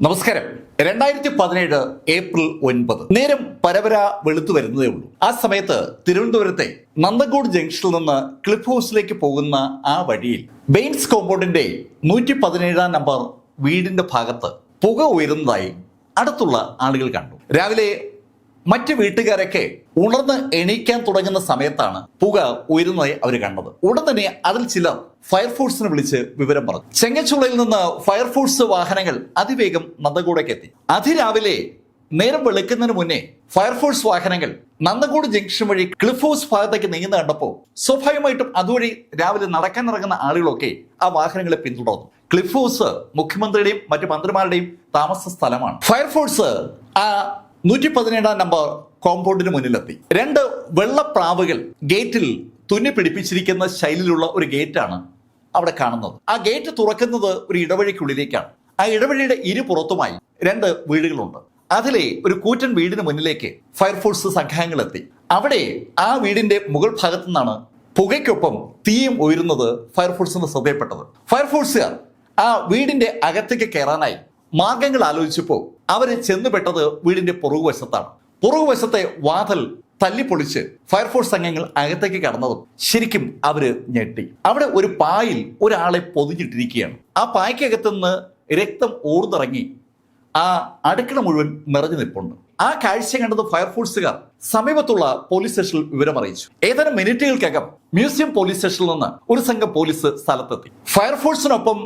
നമസ്കാരം. 2017 ഏപ്രിൽ 9 നേരം പരവര വെളുത്തു വരുന്നതേ ഉള്ളൂ. ആ സമയത്ത് തിരുവനന്തപുരത്തെ നന്ദൻകോട് ജംഗ്ഷനിൽ നിന്ന് ക്ലിഫ് ഹൗസിലേക്ക് പോകുന്ന ആ വഴിയിൽ ബെയിൻസ് കോമ്പൗണ്ടിന്റെ 117 നമ്പർ വീടിന്റെ ഭാഗത്ത് പുക ഉയരുന്നതായി അടുത്തുള്ള ആളുകൾ കണ്ടു. രാവിലെ മറ്റ് വീട്ടുകാരൊക്കെ ഉണർന്ന് എണീക്കാൻ തുടങ്ങുന്ന സമയത്താണ് പുക ഉയരുന്നതായി അവർ കണ്ടത്. ഉടൻ തന്നെ അതിൽ ചിലർ ഫയർഫോഴ്സിനെ വിളിച്ച് വിവരം പറഞ്ഞു. ചെങ്ങച്ചുളയിൽ നിന്ന് ഫയർഫോഴ്സ് വാഹനങ്ങൾ അതിവേഗം നന്ദൻകോടേക്ക് എത്തി. അതിരാവിലെ നേരം വെളുക്കുന്നതിന് മുന്നേ ഫയർഫോഴ്സ് വാഹനങ്ങൾ നന്ദൻകോട് ജംഗ്ഷൻ വഴി ക്ലിഫ് ഹൗസ് ഭാഗത്തേക്ക് നീങ്ങുന്ന കണ്ടപ്പോൾ സ്വാഭാവികമായിട്ടും അതുവഴി രാവിലെ നടക്കാൻ ഇറങ്ങുന്ന ആളുകളൊക്കെ ആ വാഹനങ്ങളെ പിന്തുടർന്നു. ക്ലിഫ് ഹൗസ് മുഖ്യമന്ത്രിയുടെയും മറ്റു മന്ത്രിമാരുടെയും താമസ സ്ഥലമാണ്. ഫയർഫോഴ്സ് ആ 117 നമ്പർ കോമ്പൗണ്ടിന് മുന്നിലെത്തി. 2 വെള്ളപ്രാവുകൾ ഗേറ്റിൽ തുന്നി പിടിപ്പിച്ചിരിക്കുന്ന ശൈലിയിലുള്ള ഒരു ഗേറ്റാണ് അവിടെ കാണുന്നത്. ആ ഗേറ്റ് തുറക്കുന്നത് ഒരു ഇടവഴിക്കുള്ളിലേക്കാണ്. ആ ഇടവഴിയുടെ ഇരുപുറത്തുമായി 2 വീടുകളുണ്ട്. അതിലെ ഒരു കൂറ്റൻ വീടിന് മുന്നിലേക്ക് ഫയർഫോഴ്സ് സംഘങ്ങൾ എത്തി. അവിടെ ആ വീടിന്റെ മുകൾ ഭാഗത്തു നിന്നാണ് പുകയ്ക്കൊപ്പം തീയും ഉയരുന്നത് ഫയർഫോഴ്സിന് ശ്രദ്ധയപ്പെട്ടത്. ഫയർഫോഴ്സുകാർ ആ വീടിന്റെ അകത്തേക്ക് കയറാനായി മാർഗങ്ങൾ ആലോചിച്ചപ്പോൾ അവര് ചെന്നുപെട്ടത് വീടിന്റെ പുറകുവശത്താണ്. പുറകുവശത്തെ വാതിൽ തല്ലിപ്പൊളിച്ച് ഫയർഫോഴ്സ് സംഘങ്ങൾ അകത്തേക്ക് കടന്നതും ശരിക്കും അവര് ഞെട്ടി. അവിടെ ഒരു പായിൽ ഒരാളെ പൊതിഞ്ഞിട്ടിരിക്കുകയാണ്. ആ പായ്ക്കകത്ത് നിന്ന് രക്തം ഊർന്നിറങ്ങി ആ അടുക്കള മുഴുവൻ നിറഞ്ഞു നിൽപ്പുണ്ട്. ആ കാഴ്ച കണ്ടത് ഫയർഫോഴ്സുകാർ സമീപത്തുള്ള പോലീസ് സ്റ്റേഷനിൽ വിവരം അറിയിച്ചു. ഏതാനും മിനിറ്റുകൾക്കകം മ്യൂസിയം പോലീസ് സ്റ്റേഷനിൽ നിന്ന് ഒരു സംഘം പോലീസ് സ്ഥലത്തെത്തി. ഫയർഫോഴ്സിനൊപ്പം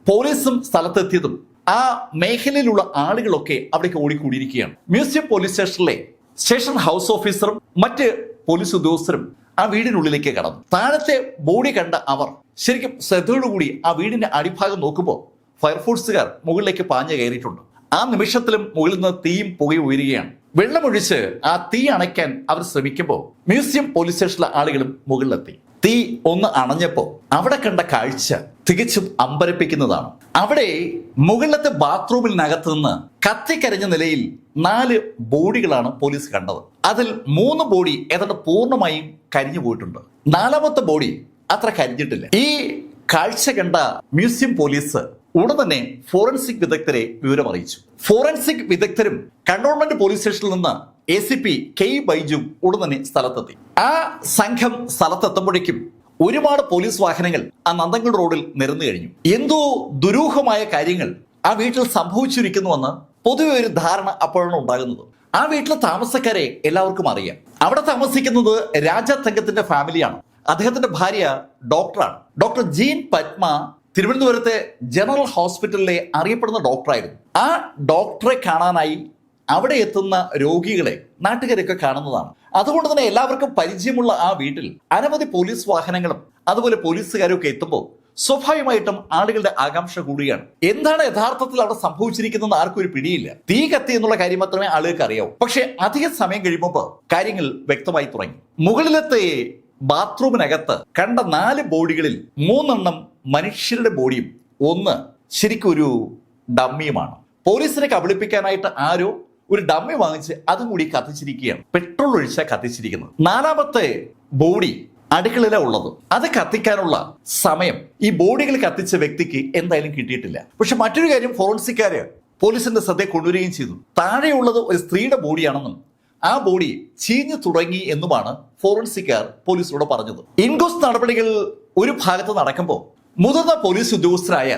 പോലീസും സ്ഥലത്തെത്തിയതും ആ മേഖലയിലുള്ള ആളുകളൊക്കെ അവിടേക്ക് ഓടിക്കൂടിയിരിക്കുകയാണ്. മ്യൂസിയം പോലീസ് സ്റ്റേഷനിലെ സ്റ്റേഷൻ ഹൗസ് ഓഫീസറും മറ്റ് പോലീസ് ഉദ്യോഗസ്ഥരും ആ വീടിനുള്ളിലേക്ക് കടന്നു. താഴത്തെ ബോഡി കണ്ട അവർ ശരിക്കും ശ്രദ്ധയോടുകൂടി ആ വീടിന്റെ അടിഭാഗം നോക്കുമ്പോൾ ഫയർഫോഴ്സുകാർ മുകളിലേക്ക് പാഞ്ഞു കയറിയിട്ടുണ്ട്. ആ നിമിഷത്തിലും മുകളിൽ നിന്ന് തീയും പുകയും ഉയരുകയാണ്. വെള്ളമൊഴിച്ച് ആ തീ അണയ്ക്കാൻ അവർ ശ്രമിക്കുമ്പോൾ മ്യൂസിയം പോലീസ് സ്റ്റേഷനിലെ ആളുകളും മുകളിലെത്തി. തീ ഒന്ന് അണഞ്ഞപ്പോൾ അവിടെ കണ്ട കാഴ്ച തികച്ചും അമ്പരപ്പിക്കുന്നതാണ്. അവിടെ മുകളിലത്തെ ബാത്റൂമിനകത്ത് നിന്ന് കത്തിക്കരിഞ്ഞ നിലയിൽ 4 ബോഡികളാണ് പോലീസ് കണ്ടത്. അതിൽ 3 ബോഡി ഏതാണ്ട് പൂർണ്ണമായും കരിഞ്ഞു പോയിട്ടുണ്ട്. 4ാമത്തെ ബോഡി അത്ര കരിഞ്ഞിട്ടില്ല. ഈ കാഴ്ച കണ്ട മ്യൂസിയം പോലീസ് ഉടൻ തന്നെ ഫോറൻസിക് വിദഗ്ധരെ വിവരം അറിയിച്ചു. ഫോറൻസിക് വിദഗ്ധരും കണ്ടോൺമെന്റ് പോലീസ് സ്റ്റേഷനിൽ നിന്ന് ACP K ബൈജു ഉടൻ തന്നെ സ്ഥലത്തെത്തി. ആ സംഘം സ്ഥലത്തെത്തുമ്പോഴേക്കും ഒരുപാട് പോലീസ് വാഹനങ്ങൾ ആ നന്ദൻകോട് റോഡിൽ നിരന്നു കഴിഞ്ഞു. എന്തോ ദുരൂഹമായ കാര്യങ്ങൾ ആ വീട്ടിൽ സംഭവിച്ചിരിക്കുന്നുവെന്ന് പൊതുവെ ഒരു ധാരണ അപ്പോഴാണ് ഉണ്ടാകുന്നത്. ആ വീട്ടിലെ താമസക്കാരെ എല്ലാവർക്കും അറിയാം. അവിടെ താമസിക്കുന്നത് രാജാ തങ്കത്തിന്റെ ഫാമിലിയാണ്. അദ്ദേഹത്തിന്റെ ഭാര്യ ഡോക്ടറാണ്. ഡോക്ടർ ജീൻ പത്മ തിരുവനന്തപുരത്തെ ജനറൽ ഹോസ്പിറ്റലിലെ അറിയപ്പെടുന്ന ഡോക്ടറായിരുന്നു. ആ ഡോക്ടറെ കാണാനായി അവിടെ എത്തുന്ന രോഗികളെ നാട്ടുകാരൊക്കെ കാണുന്നതാണ്. അതുകൊണ്ട് തന്നെ എല്ലാവർക്കും പരിചയമുള്ള ആ വീട്ടിൽ അനവധി പോലീസ് വാഹനങ്ങളും അതുപോലെ പോലീസുകാരും ഒക്കെ എത്തുമ്പോൾ സ്വാഭാവികമായിട്ടും ആളുകളുടെ ആകാംക്ഷ കൂടുകയാണ്. എന്താണ് യഥാർത്ഥത്തിൽ അവിടെ സംഭവിച്ചിരിക്കുന്നതെന്ന് ആർക്കും ഒരു പിടിയില്ല. തീ കത്തി എന്നുള്ള കാര്യം മാത്രമേ ആളുകൾക്ക് അറിയാവൂ. പക്ഷെ അധിക സമയം കഴിയുമ്പോൾ കാര്യങ്ങൾ വ്യക്തമായി തുടങ്ങി. മുകളിലത്തെ ബാത്റൂമിനകത്ത് കണ്ട 4 ബോഡികളിൽ 3 മനുഷ്യരുടെ ബോഡിയും 1 ശരിക്കും ഒരു ഡമ്മിയുമാണ്. പോലീസിനെ കബളിപ്പിക്കാനായിട്ട് ആരോ ഒരു ഡമ്മി വാങ്ങിച്ച് അതും കൂടി കത്തിച്ചിരിക്കുകയാണ്. പെട്രോൾ ഒഴിച്ചാൽ കത്തിച്ചിരിക്കുന്നത്. 4ാമത്തെ ബോഡി അടുക്കളയിലാണ് ഉള്ളത്. അത് കത്തിക്കാനുള്ള സമയം ഈ ബോഡികൾ കത്തിച്ച വ്യക്തിക്ക് എന്തായാലും കിട്ടിയിട്ടില്ല. പക്ഷെ മറ്റൊരു കാര്യം ഫോറൻസിക്കാര് പോലീസിന്റെ ശ്രദ്ധയെ കൊണ്ടുവരികയും ചെയ്തു. താഴെയുള്ളത് ഒരു സ്ത്രീയുടെ ബോഡിയാണെന്നും ആ ബോഡി ചീഞ്ഞു തുടങ്ങി എന്നുമാണ് ഫോറൻസിക്കാർ പോലീസിനോട് പറഞ്ഞത്. ഇൻക്വസ്റ്റ് നടപടികൾ ഒരു ഭാഗത്ത് നടക്കുമ്പോൾ മുതിർന്ന പോലീസ് ഉദ്യോഗസ്ഥരായ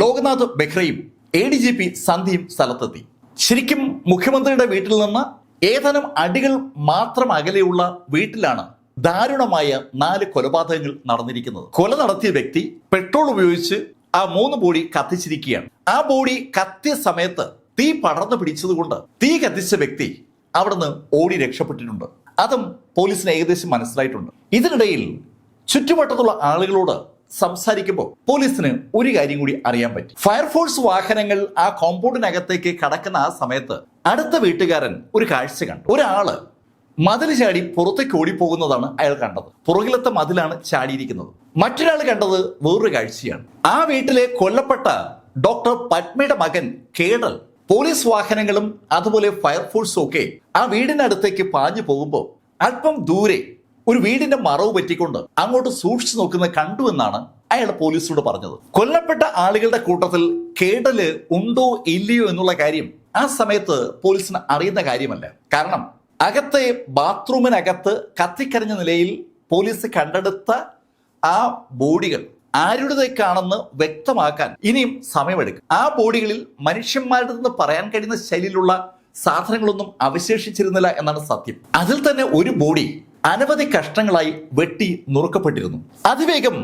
ലോക്നാഥ് ബെഹ്റയും ADGP സന്ധ്യയും സ്ഥലത്തെത്തി. ശരിക്കും മുഖ്യമന്ത്രിയുടെ വീട്ടിൽ നിന്ന് ഏതാനും അടികൾ മാത്രം അകലെയുള്ള വീട്ടിലാണ് ദാരുണമായ 4 കൊലപാതകങ്ങൾ നടന്നിരിക്കുന്നത്. കൊല നടത്തിയ വ്യക്തി പെട്രോൾ ഉപയോഗിച്ച് ആ 3 ബോഡി കത്തിച്ചിരിക്കുകയാണ്. ആ ബോഡി കത്തിയ സമയത്ത് തീ പടർന്നു പിടിച്ചതുകൊണ്ട് തീ കത്തിച്ച വ്യക്തി അവിടുന്ന് ഓടി രക്ഷപ്പെട്ടിട്ടുണ്ട്. അതും പോലീസിന് ഏകദേശം മനസ്സിലായിട്ടുണ്ട്. ഇതിനിടയിൽ ചുറ്റുവട്ടത്തുള്ള ആളുകളോട് സംസാരിക്കുമ്പോൾ പോലീസിന് ഒരു കാര്യം കൂടി അറിയാൻ പറ്റി. ഫയർഫോഴ്സ് വാഹനങ്ങൾ ആ കോമ്പൗണ്ടിനകത്തേക്ക് കടക്കുന്ന ആ സമയത്ത് അടുത്ത വീട്ടുകാരൻ ഒരു കാഴ്ച കണ്ടു. ഒരാള് മതിൽ ചാടി പുറത്തേക്ക് ഓടിപ്പോകുന്നതാണ് അയാൾ കണ്ടത്. പുറകിലത്തെ മതിലാണ് ചാടിയിരിക്കുന്നത്. മറ്റൊരാൾ കണ്ടത് വേറൊരു കാഴ്ചയാണ്. ആ വീട്ടിലെ കൊല്ലപ്പെട്ട ഡോക്ടർ പത്മയുടെ മകൻ കേടൽ പോലീസ് വാഹനങ്ങളും അതുപോലെ ഫയർഫോഴ്സും ഒക്കെ ആ വീടിനടുത്തേക്ക് പാഞ്ഞു പോകുമ്പോൾ അല്പം ദൂരെ ഒരു വീടിന്റെ മറവ് പറ്റിക്കൊണ്ട് അങ്ങോട്ട് സൂക്ഷിച്ചു നോക്കുന്നത് കണ്ടു എന്നാണ് അയാൾ പോലീസിനോട് പറഞ്ഞത്. കൊല്ലപ്പെട്ട ആളുകളുടെ കൂട്ടത്തിൽ കേടല് ഉണ്ടോ ഇല്ലയോ എന്നുള്ള കാര്യം ആ സമയത്ത് പോലീസിന് അറിയുന്ന കാര്യമല്ല. കാരണം അകത്തെ ബാത്റൂമിനകത്ത് കത്തിക്കരഞ്ഞ നിലയിൽ പോലീസ് കണ്ടെടുത്ത ആ ബോഡികൾ ആരുടേക്കാണെന്ന് വ്യക്തമാക്കാൻ ഇനിയും സമയമെടുക്കും. ആ ബോഡികളിൽ മനുഷ്യന്മാരുടെ നിന്ന് പറയാൻ കഴിയുന്ന ശൈലിയിലുള്ള സാധനങ്ങളൊന്നും അവശേഷിച്ചിരുന്നില്ല എന്നാണ് സത്യം. അതിൽ തന്നെ ഒരു ബോഡി അനവധി കഷ്ണങ്ങളായി വെട്ടി നുറുക്കപ്പെട്ടിരുന്നു. അതിവേഗം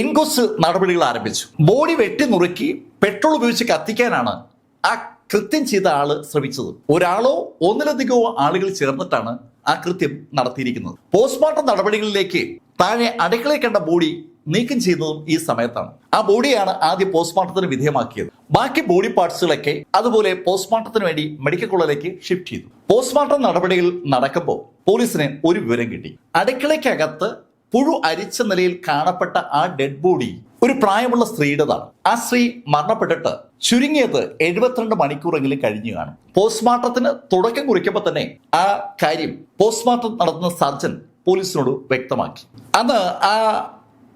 ഇൻക്വസ്റ്റ് നടപടികൾ ആരംഭിച്ചു. ബോഡി വെട്ടി നുറുക്കി പെട്രോൾ ഉപയോഗിച്ച് കത്തിക്കാനാണ് ആ കൃത്യം ചെയ്ത ആള് ശ്രമിച്ചത്. ഒരാളോ ഒന്നിലധികമോ ആളുകൾ ചേർന്നിട്ടാണ് ആ കൃത്യം നടത്തിയിരിക്കുന്നത്. പോസ്റ്റ്മോർട്ടം നടപടികളിലേക്ക് താഴെ അടുക്കളയിൽ കണ്ട ബോഡി നീക്കം ചെയ്യുന്നതും ഈ സമയത്താണ്. ആ ബോഡിയാണ് ആദ്യം പോസ്റ്റ്മോർട്ടത്തിന് വിധേയമാക്കിയത്. ബാക്കി ബോഡി പാർട്സുകളൊക്കെ അതുപോലെ പോസ്റ്റ്മോർട്ടത്തിന് വേണ്ടി മെഡിക്കൽ കോളേജിലേക്ക് ഷിഫ്റ്റ് ചെയ്തു. പോസ്റ്റ്മോർട്ടം നടപടികൾ നടക്കുമ്പോൾ പോലീസിന് ഒരു വിവരം കിട്ടി. അടുക്കളയ്ക്കകത്ത് പുഴു അരിച്ച നിലയിൽ കാണപ്പെട്ട ആ ഡെഡ് ബോഡി ഒരു പ്രായമുള്ള സ്ത്രീയുടേതാണ്. ആ സ്ത്രീ മരണപ്പെട്ടിട്ട് ചുരുങ്ങിയത് 72 മണിക്കൂറെങ്കിലും കഴിഞ്ഞു കാണും. പോസ്റ്റ്മോർട്ടത്തിന് തുടക്കം കുറിക്കുമ്പോൾ തന്നെ ആ കാര്യം പോസ്റ്റ്മോർട്ടം നടത്തുന്ന സർജൻ പോലീസിനോട് വ്യക്തമാക്കി. അന്ന് ആ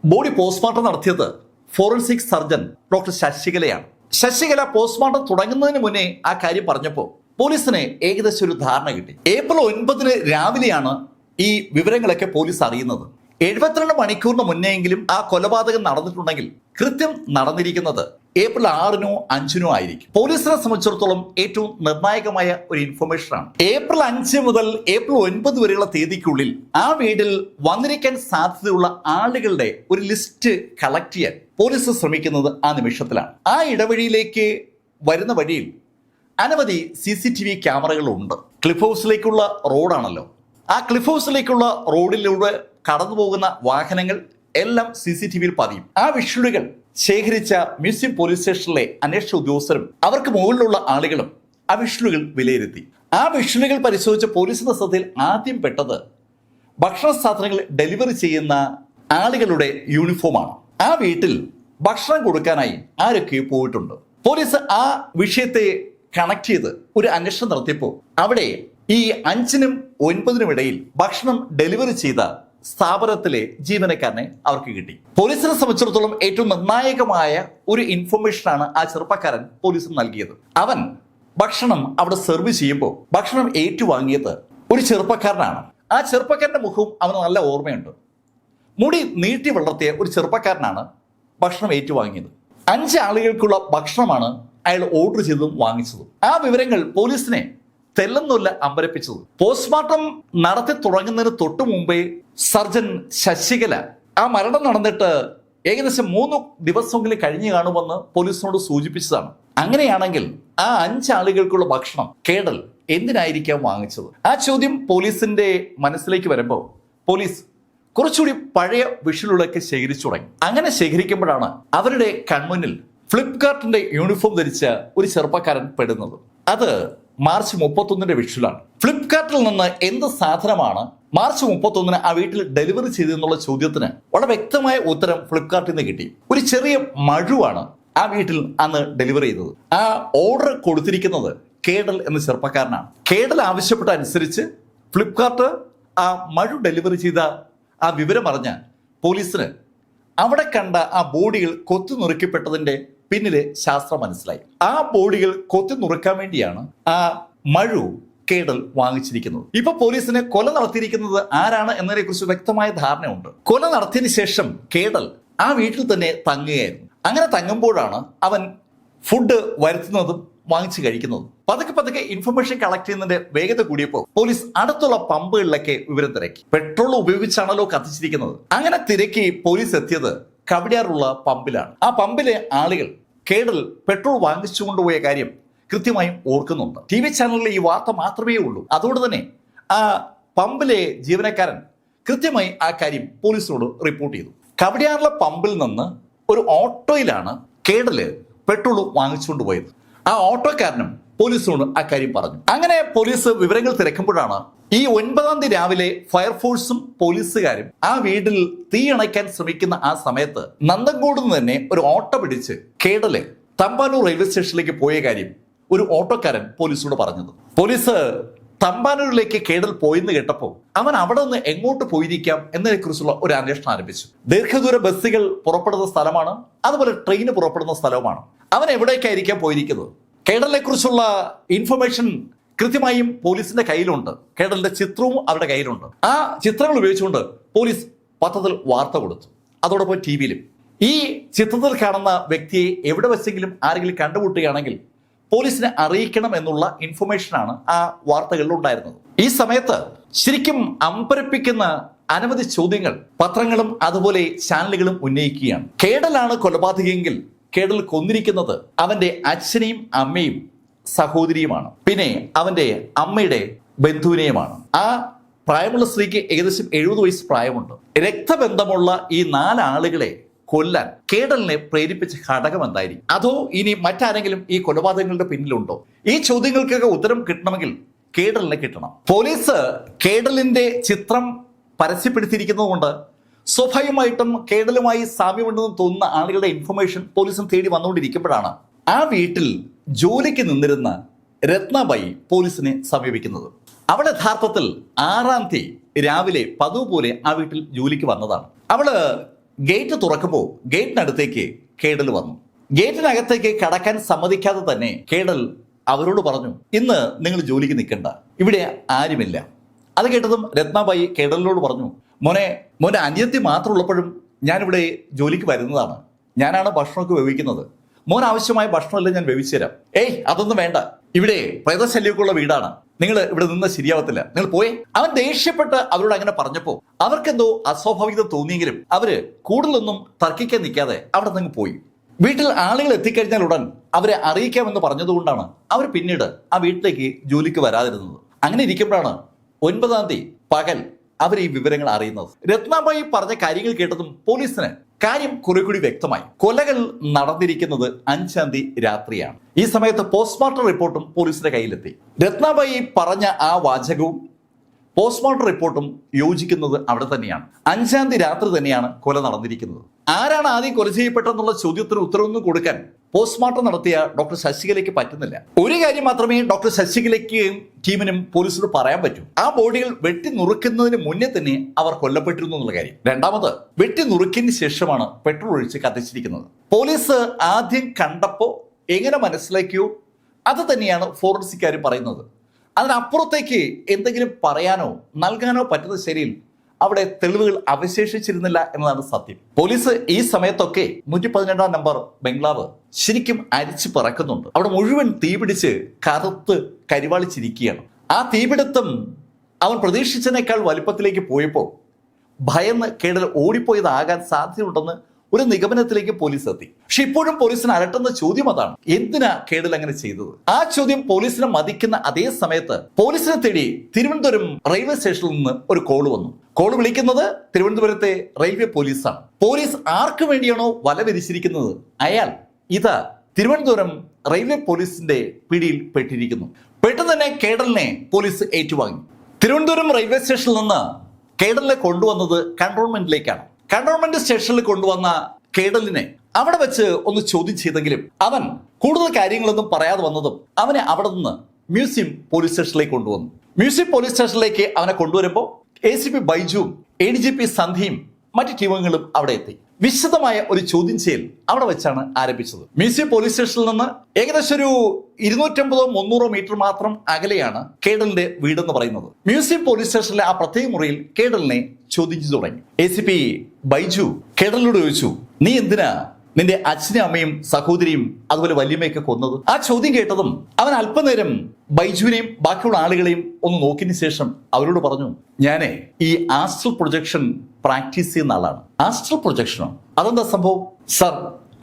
ബോഡി പോസ്റ്റ്മോർട്ടം നടത്തിയത് ഫോറൻസിക് സർജൻ ഡോക്ടർ ശശികലയാണ്. ശശികല പോസ്റ്റ്മോർട്ടം തുടങ്ങുന്നതിന് മുന്നേ ആ കാര്യം പറഞ്ഞപ്പോൾ പോലീസിന് ഏകദേശം ഒരു ധാരണ കിട്ടി. ഏപ്രിൽ 9 രാവിലെയാണ് ഈ വിവരങ്ങളൊക്കെ പോലീസ് അറിയുന്നത്. 72 മണിക്കൂറിന് മുന്നെയെങ്കിലും ആ കൊലപാതകം നടന്നിട്ടുണ്ടെങ്കിൽ കൃത്യം നടന്നിരിക്കുന്നത് ഏപ്രിൽ 6 5 ആയിരിക്കും. പോലീസിനെ സംബന്ധിച്ചിടത്തോളം ഏറ്റവും നിർണായകമായ ഒരു ഇൻഫർമേഷനാണ്. ഏപ്രിൽ 5 മുതൽ ഏപ്രിൽ 9 വരെയുള്ള തീയതിക്കുള്ളിൽ ആ വീട്ടിൽ വന്നിരിക്കാൻ സാധ്യതയുള്ള ആളുകളുടെ ഒരു ലിസ്റ്റ് കളക്ട് ചെയ്യാൻ പോലീസ് ശ്രമിക്കുന്നത് ആ നിമിഷത്തിലാണ്. ആ ഇടവഴിയിലേക്ക് വരുന്ന വഴിയിൽ അനവധി CCTV ക്യാമറകളുണ്ട്. ക്ലിഫ് ഹൗസിലേക്കുള്ള റോഡാണല്ലോ. ആ ക്ലിഫ് ഹൗസിലേക്കുള്ള റോഡിലൂടെ കടന്നു പോകുന്ന വാഹനങ്ങൾ എല്ലാം CCTVയിൽ പതിയും. ആ വിഷ്വലുകൾ ശേഖരിച്ച മ്യൂസിയം പോലീസ് സ്റ്റേഷനിലെ അന്വേഷണ ഉദ്യോഗസ്ഥരും അവർക്ക് മുകളിലുള്ള ആളുകളും ആ വിഷ്വലുകൾ വിലയിരുത്തി. ആ വിഷ്വലുകൾ പരിശോധിച്ച പോലീസിന്റെ ശ്രദ്ധയിൽ ആദ്യം പെട്ടത് ഭക്ഷണ സാധനങ്ങൾ ഡെലിവറി ചെയ്യുന്ന ആളുകളുടെ യൂണിഫോമാണ്. ആ വീട്ടിൽ ഭക്ഷണം കൊടുക്കാനായി ആരൊക്കെ പോയിട്ടുണ്ട്. പോലീസ് ആ വിഷയത്തെ കണക്ട് ചെയ്ത് ഒരു അന്വേഷണം നടത്തിയപ്പോൾ അവിടെ ഈ 5 9 ഇടയിൽ ഭക്ഷണം ഡെലിവറി ചെയ്ത സ്ഥാപനത്തിലെ ജീവനക്കാരനെ അവർക്ക് കിട്ടി. പോലീസിനെ സംബന്ധിച്ചിടത്തോളം ഏറ്റവും നിർണായകമായ ഒരു ഇൻഫർമേഷനാണ് ആ ചെറുപ്പക്കാരൻ പോലീസിന് നൽകിയത്. അവൻ ഭക്ഷണം അവിടെ സെർവ് ചെയ്യുമ്പോൾ ഭക്ഷണം ഏറ്റുവാങ്ങിയത് ഒരു ചെറുപ്പക്കാരനാണ്. ആ ചെറുപ്പക്കാരന്റെ മുഖവും അവന് നല്ല ഓർമ്മയുണ്ട്. മുടി നീട്ടി വളർത്തിയ ഒരു ചെറുപ്പക്കാരനാണ് ഭക്ഷണം ഏറ്റുവാങ്ങിയത്. 5 ആളുകൾക്കുള്ള ഭക്ഷണമാണ് അയാൾ ഓർഡർ ചെയ്തതും വാങ്ങിച്ചതും. ആ വിവരങ്ങൾ പോലീസിനെ തെല്ലെന്നൊല്ല അമ്പരപ്പിച്ചത്. പോസ്റ്റ്മോർട്ടം നടത്തി തുടങ്ങുന്നതിന് തൊട്ടു മുമ്പേ സർജൻ ശശികല ആ മരണം നടന്നിട്ട് ഏകദേശം 3 ദിവസമെങ്കിലും കഴിഞ്ഞു കാണുമെന്ന് പോലീസിനോട് സൂചിപ്പിച്ചതാണ്. അങ്ങനെയാണെങ്കിൽ ആ 5 ആളുകൾക്കുള്ള ഭക്ഷണം കേടൽ എന്തിനായിരിക്കാം വാങ്ങിച്ചത്? ആ ചോദ്യം പോലീസിന്റെ മനസ്സിലേക്ക് വരുമ്പോൾ പോലീസ് കുറച്ചുകൂടി പഴയ വിഷ്വലുകളൊക്കെ ശേഖരിച്ചു തുടങ്ങി. അങ്ങനെ ശേഖരിക്കുമ്പോഴാണ് അവരുടെ കൺമുന്നിൽ ഫ്ലിപ്കാർട്ടിന്റെ യൂണിഫോം ധരിച്ച ഒരു ചെറുപ്പക്കാരൻ പെടുന്നത്. അത് മാർച്ച് 31 വിഷ്വലാണ്. ഫ്ലിപ്കാർട്ടിൽ നിന്ന് എന്ത് സാധനമാണ് മാർച്ച് 31 ആ വീട്ടിൽ ഡെലിവറി ചെയ്തെന്നുള്ള ചോദ്യത്തിന് വളരെ വ്യക്തമായ ഉത്തരം ഫ്ലിപ്കാർട്ടിൽ നിന്ന് കിട്ടി. ഒരു ചെറിയ മഴുവാണ് ആ വീട്ടിൽ അന്ന് ഡെലിവറി ചെയ്തത്. ആ ഓർഡർ കൊടുത്തിരിക്കുന്നത് കേടൽ എന്ന ചെറുപ്പക്കാരനാണ്. കേടൽ ആവശ്യപ്പെട്ട അനുസരിച്ച് ഫ്ലിപ്കാർട്ട് ആ മഴു ഡെലിവറി ചെയ്ത ആ വിവരം അറിഞ്ഞ പോലീസിന് അവിടെ കണ്ട ആ ബോഡികൾ കൊത്തി നുറുക്കപ്പെട്ടതിന്റെ പിന്നിലെ ശാസ്ത്രം മനസ്സിലായി. ആ ബോഡികൾ കൊത്തി നുറുക്കാൻ വേണ്ടിയാണ് ആ മഴു കേടൽ വാങ്ങിച്ചിരിക്കുന്നത്. ഇപ്പൊ പോലീസിന് കൊല നടത്തിയിരിക്കുന്നത് ആരാണ് എന്നതിനെ കുറിച്ച് വ്യക്തമായ ധാരണയുണ്ട്. കൊല നടത്തിയതിനു ശേഷം കേടൽ ആ വീട്ടിൽ തന്നെ തങ്ങുകയായിരുന്നു. അങ്ങനെ തങ്ങുമ്പോഴാണ് അവൻ ഫുഡ് വരുത്തുന്നതും വാങ്ങിച്ചു കഴിക്കുന്നതും. പതുക്കെ ഇൻഫർമേഷൻ കളക്ട് ചെയ്യുന്നതിന്റെ വേഗത കൂടിയപ്പോൾ പോലീസ് അടുത്തുള്ള പമ്പുകളിലൊക്കെ വിവരം തിരക്കി. പെട്രോൾ ഉപയോഗിച്ചാണല്ലോ കത്തിച്ചിരിക്കുന്നത്. അങ്ങനെ തിരക്കി പോലീസ് എത്തിയത് കവടിയാറുള്ള പമ്പിലാണ്. ആ പമ്പിലെ ആളുകൾ കേടൽ പെട്രോൾ വാങ്ങിച്ചു കൊണ്ടുപോയ കാര്യം കൃത്യമായും ഓർക്കുന്നുണ്ട്. TV ചാനലിലെ ഈ വാർത്ത മാത്രമേ ഉള്ളൂ. അതുകൊണ്ട് തന്നെ ആ പമ്പിലെ ജീവനക്കാരൻ കൃത്യമായി ആ കാര്യം പോലീസിനോട് റിപ്പോർട്ട് ചെയ്തു. കവടിയാറിലെ പമ്പിൽ നിന്ന് ഒരു ഓട്ടോയിലാണ് കേടല് പെട്രോൾ വാങ്ങിച്ചുകൊണ്ട് പോയത്. ആ ഓട്ടോക്കാരനും പോലീസിനോട് ആ കാര്യം പറഞ്ഞു. അങ്ങനെ പോലീസ് വിവരങ്ങൾ തിരക്കുമ്പോഴാണ് ഈ 9 രാവിലെ ഫയർഫോഴ്സും പോലീസുകാരും ആ വീട്ടിൽ തീ അണയ്ക്കാൻ ശ്രമിക്കുന്ന ആ സമയത്ത് നന്തൻകോട് നിന്ന് തന്നെ ഒരു ഓട്ടോ പിടിച്ച് കേടല് തമ്പാനൂർ റെയിൽവേ സ്റ്റേഷനിലേക്ക് പോയ കാര്യം ഒരു ഓട്ടോക്കാരൻ പോലീസിനോട് പറഞ്ഞത്. പോലീസ് തമ്പാനൂരിലേക്ക് കേടൽ പോയിന്ന് കേട്ടപ്പോൾ അവൻ അവിടെ നിന്ന് എങ്ങോട്ട് പോയിരിക്കാം എന്നതിനെക്കുറിച്ചുള്ള ഒരു അന്വേഷണം ആരംഭിച്ചു. ദീർഘദൂര ബസ്സുകൾ പുറപ്പെടുന്ന സ്ഥലമാണ്, അതുപോലെ ട്രെയിന് പുറപ്പെടുന്ന സ്ഥലവുമാണ്. അവൻ എവിടേക്കായിരിക്കാം പോയിരിക്കുന്നത്? കേടലിനെ കുറിച്ചുള്ള ഇൻഫർമേഷൻ കൃത്യമായും പോലീസിന്റെ കയ്യിലുണ്ട്. കേടലിന്റെ ചിത്രവും അവരുടെ കയ്യിലുണ്ട്. ആ ചിത്രങ്ങൾ ഉപയോഗിച്ചുകൊണ്ട് പോലീസ് പത്രത്തിൽ വാർത്ത കൊടുത്തു, അതോടൊപ്പം ടിവിയിലും. ഈ ചിത്രത്തിൽ കാണുന്ന വ്യക്തിയെ എവിടെ വെച്ചെങ്കിലും ആരെങ്കിലും കണ്ടുമുട്ടുകയാണെങ്കിൽ പോലീസിനെ അറിയിക്കണം എന്നുള്ള ഇൻഫർമേഷനാണ് ആ വാർത്തകളിൽ ഉണ്ടായിരുന്നത്. ഈ സമയത്ത് ശരിക്കും അമ്പരപ്പിക്കുന്ന അനവധി ചോദ്യങ്ങൾ പത്രങ്ങളും അതുപോലെ ചാനലുകളും ഉന്നയിക്കുകയാണ്. കേടലാണ് കൊലപാതകമെങ്കിൽ കേടൽ കൊന്നിരിക്കുന്നത് അവന്റെ അച്ഛനെയും അമ്മയും സഹോദരിയുമാണ്, പിന്നെ അവന്റെ അമ്മയുടെ ബന്ധുവിനെയുമാണ്. ആ പ്രായമുള്ള സ്ത്രീക്ക് ഏകദേശം 70 വയസ്സ് പ്രായമുണ്ട്. രക്തബന്ധമുള്ള ഈ 4 ആളുകളെ കൊല്ലാൻ കേടലിനെ പ്രേരിപ്പിച്ച ഘടകം എന്തായിരിക്കും? അതോ ഇനി മറ്റാരെങ്കിലും ഈ കൊലപാതകങ്ങളുടെ പിന്നിലുണ്ടോ? ഈ ചോദ്യങ്ങൾക്കൊക്കെ ഉത്തരം കിട്ടണമെങ്കിൽ കേടലിനെ കിട്ടണം. പോലീസ് കേടലിന്റെ ചിത്രം പരസ്യപ്പെടുത്തിയിരിക്കുന്നത് കൊണ്ട് സ്വാഭാവികമായിട്ടും കേടലുമായി സാമ്യമുണ്ടെന്ന് തോന്നുന്ന ആളുകളുടെ ഇൻഫർമേഷൻ പോലീസും തേടി വന്നുകൊണ്ടിരിക്കുമ്പോഴാണ് ആ വീട്ടിൽ ജോലിക്ക് നിന്നിരുന്ന രത്നാബായി പോലീസിനെ സമീപിക്കുന്നത്. അവൾ യഥാർത്ഥത്തിൽ 6-ാം തീയതി രാവിലെ പതിവ് പോലെ ആ വീട്ടിൽ ജോലിക്ക് വന്നതാണ്. അവള് ഗേറ്റ് തുറക്കുമ്പോൾ ഗേറ്റിനടുത്തേക്ക് കേടൽ വന്നു. ഗേറ്റിനകത്തേക്ക് കടക്കാൻ സമ്മതിക്കാതെ തന്നെ കേടൽ അവരോട് പറഞ്ഞു, ഇന്ന് നിങ്ങൾ ജോലിക്ക് നിൽക്കണ്ട, ഇവിടെ ആരുമില്ല. അത് കേട്ടതും രത്നാബായി കേടലിനോട് പറഞ്ഞു, മോനെ അനിയത്തി മാത്രം ഉള്ളപ്പോഴും ഞാനിവിടെ ജോലിക്ക് വരുന്നതാണ്, ഞാനാണ് ഭക്ഷണമൊക്കെ വേവിക്കുന്നത്, മോൻ ആവശ്യമായ ഭക്ഷണമെല്ലാം ഞാൻ വേവിച്ചു തരാം. ഏയ് അതൊന്നും വേണ്ട, ഇവിടെ പ്രേതശല്യമൊക്കെ ഉള്ള വീടാണ്, നിങ്ങൾ ഇവിടെ നിന്ന് ശരിയാവത്തില്ല, നിങ്ങൾ പോയേ. അവൻ ദേഷ്യപ്പെട്ട് അവരോട് അങ്ങനെ പറഞ്ഞപ്പോൾ അവർക്കെന്തോ അസ്വാഭാവികത തോന്നിയെങ്കിലും അവര് കൂടുതലൊന്നും തർക്കിക്കാൻ നിൽക്കാതെ അവിടെ നിന്ന് പോയി. വീട്ടിൽ ആളുകൾ എത്തിക്കഴിഞ്ഞാൽ ഉടൻ അവരെ അറിയിക്കാമെന്ന് പറഞ്ഞതുകൊണ്ടാണ് അവർ പിന്നീട് ആ വീട്ടിലേക്ക് ജോലിക്ക് വരാതിരുന്നത്. അങ്ങനെ ഇരിക്കുമ്പോഴാണ് 9-ാം തീയതി പകൽ അവർ ഈ വിവരങ്ങൾ അറിയുന്നത്. രത്നാബായി പറഞ്ഞ കാര്യങ്ങൾ കേട്ടതും പോലീസിന് കാര്യം കുറെ കൂടി വ്യക്തമായി. കൊലകൾ നടന്നിരിക്കുന്നത് 5-ാം തീയതി രാത്രിയാണ്. ഈ സമയത്ത് പോസ്റ്റ്മോർട്ടം റിപ്പോർട്ടും പോലീസിന്റെ കയ്യിലെത്തി. രത്നാബായി പറഞ്ഞ ആ വാചകവും പോസ്റ്റ്മോർട്ടം റിപ്പോർട്ടും യോജിക്കുന്നത് അവിടെ തന്നെയാണ്. 5-ാം തീയതി രാത്രി തന്നെയാണ് കൊല നടന്നിരിക്കുന്നത്. ആരാണ് ആദ്യം കൊല ചെയ്യപ്പെട്ടെന്നുള്ള ചോദ്യത്തിന് ഉത്തരവൊന്നും കൊടുക്കാൻ പോസ്റ്റ്മോർട്ടം നടത്തിയ ഡോക്ടർ ശശികലയ്ക്ക് പറ്റുന്നില്ല. ഒരു കാര്യം മാത്രമേ ഡോക്ടർ ശശികലയ്ക്കും ടീമിനും പോലീസിനോട് പറയാൻ പറ്റൂ, ആ ബോഡികൾ വെട്ടി നുറുക്കുന്നതിന് മുന്നേ തന്നെ അവർ കൊല്ലപ്പെട്ടിരുന്നു എന്നുള്ള കാര്യം. രണ്ടാമത്, വെട്ടി നുറുക്കിയതിന് ശേഷമാണ് പെട്രോൾ ഒഴിച്ച് കത്തിച്ചിരിക്കുന്നത്. പോലീസ് ആദ്യം കണ്ടപ്പോൾ എങ്ങനെ മനസ്സിലാക്കിയോ അത് തന്നെയാണ് ഫോറൻസിക്കാർ പറയുന്നത്. അതിനപ്പുറത്തേക്ക് എന്തെങ്കിലും പറയാനോ നൽകാനോ പറ്റുന്ന ശരിയിൽ അവിടെ തെളിവുകൾ അവശേഷിച്ചിരുന്നില്ല എന്നതാണ് സത്യം. പോലീസ് ഈ സമയത്തൊക്കെ 112-ാം നമ്പർ ബംഗ്ലാവ് ശരിക്കും അരിച്ചു പറക്കുന്നുണ്ട്. അവിടെ മുഴുവൻ തീപിടിച്ച് കറുത്ത് കരിവാളിച്ചിരിക്കുകയാണ്. ആ തീപിടുത്തം അവൻ പ്രതീക്ഷിച്ചതിനേക്കാൾ വലിപ്പത്തിലേക്ക് പോയപ്പോൾ ഭയന്ന് കേടൽ ഓടിപ്പോയതാകാൻ സാധ്യതയുണ്ടെന്ന് ഒരു നിഗമനത്തിലേക്ക് പോലീസ് എത്തി. പക്ഷെ ഇപ്പോഴും പോലീസിന് അലട്ടുന്ന ചോദ്യം അതാണ്, എന്തിനാ കേടൽ അങ്ങനെ ചെയ്തത്? ആ ചോദ്യം പോലീസിനെ മതിക്കുന്ന അതേ സമയത്ത് പോലീസിനെ തേടി തിരുവനന്തപുരം റെയിൽവേ സ്റ്റേഷനിൽ നിന്ന് ഒരു കോള് വന്നു. കോള് വിളിക്കുന്നത് തിരുവനന്തപുരത്തെ റെയിൽവേ പോലീസാണ്. പോലീസ് ആർക്കു വേണ്ടിയാണോ വല വിരിച്ചിരിക്കുന്നത് അയാൾ ഇതാ തിരുവനന്തപുരം റെയിൽവേ പോലീസിന്റെ പിടിയിൽ പെട്ടിരിക്കുന്നു. പെട്ടെന്ന് തന്നെ കേടലിനെ പോലീസ് ഏറ്റുവാങ്ങി. തിരുവനന്തപുരം റെയിൽവേ സ്റ്റേഷനിൽ നിന്ന് കേടലിനെ കൊണ്ടുവന്നത് കൺട്രോൾമെന്റിലേക്കാണ്. കൺട്രോൾമെന്റ് സ്റ്റേഷനിൽ കൊണ്ടുവന്ന കേടലിനെ അവിടെ വെച്ച് ഒന്ന് ചോദ്യം ചെയ്തെങ്കിലും അവൻ കൂടുതൽ കാര്യങ്ങളൊന്നും പറയാതെ വന്നതും അവനെ അവിടെ നിന്ന് മ്യൂസിയം പോലീസ് സ്റ്റേഷനിലേക്ക് കൊണ്ടുവന്നു. മ്യൂസിയം പോലീസ് സ്റ്റേഷനിലേക്ക് അവനെ കൊണ്ടുവരുമ്പോൾ ACP ബൈജുവും ADGP സന്ധ്യയും മറ്റു ടീമുകളും അവിടെ എത്തി. വിശദമായ ഒരു ചോദ്യം ചെയ്യൽ അവിടെ വെച്ചാണ് ആരംഭിച്ചത്. മ്യൂസിയം പോലീസ് സ്റ്റേഷനിൽ നിന്ന് ഏകദേശം ഒരു 250-300 മീറ്റർ മാത്രം അകലെയാണ് കേടലിന്റെ വീടെന്ന് പറയുന്നത്. മ്യൂസിയം പോലീസ് സ്റ്റേഷനിലെ ആ പ്രത്യേക മുറിയിൽ കേടലിനെ ചോദ്യം ചെയ്തു തുടങ്ങി. ACP ബൈജു കേടലിനോട് ചോദിച്ചു, നീ എന്തിനാ നിന്റെ അച്ഛനും അമ്മയും സഹോദരിയും അതുപോലെ വല്യമ്മയൊക്കെ കൊന്നത്? ആ ചോദ്യം കേട്ടതും അവൻ അല്പനേരം ബൈജുവിനെയും ബാക്കിയുള്ള ആളുകളെയും ഒന്ന് നോക്കിയതിനു ശേഷം അവരോട് പറഞ്ഞു, ഞാനേ ഈ ആസ്ട്രൽ പ്രൊജക്ഷൻ പ്രാക്ടീസ് ചെയ്യുന്ന ആളാണ്. ആസ്ട്രൽ പ്രൊജക്ഷനോ? അതെന്താ സംഭവം? സർ,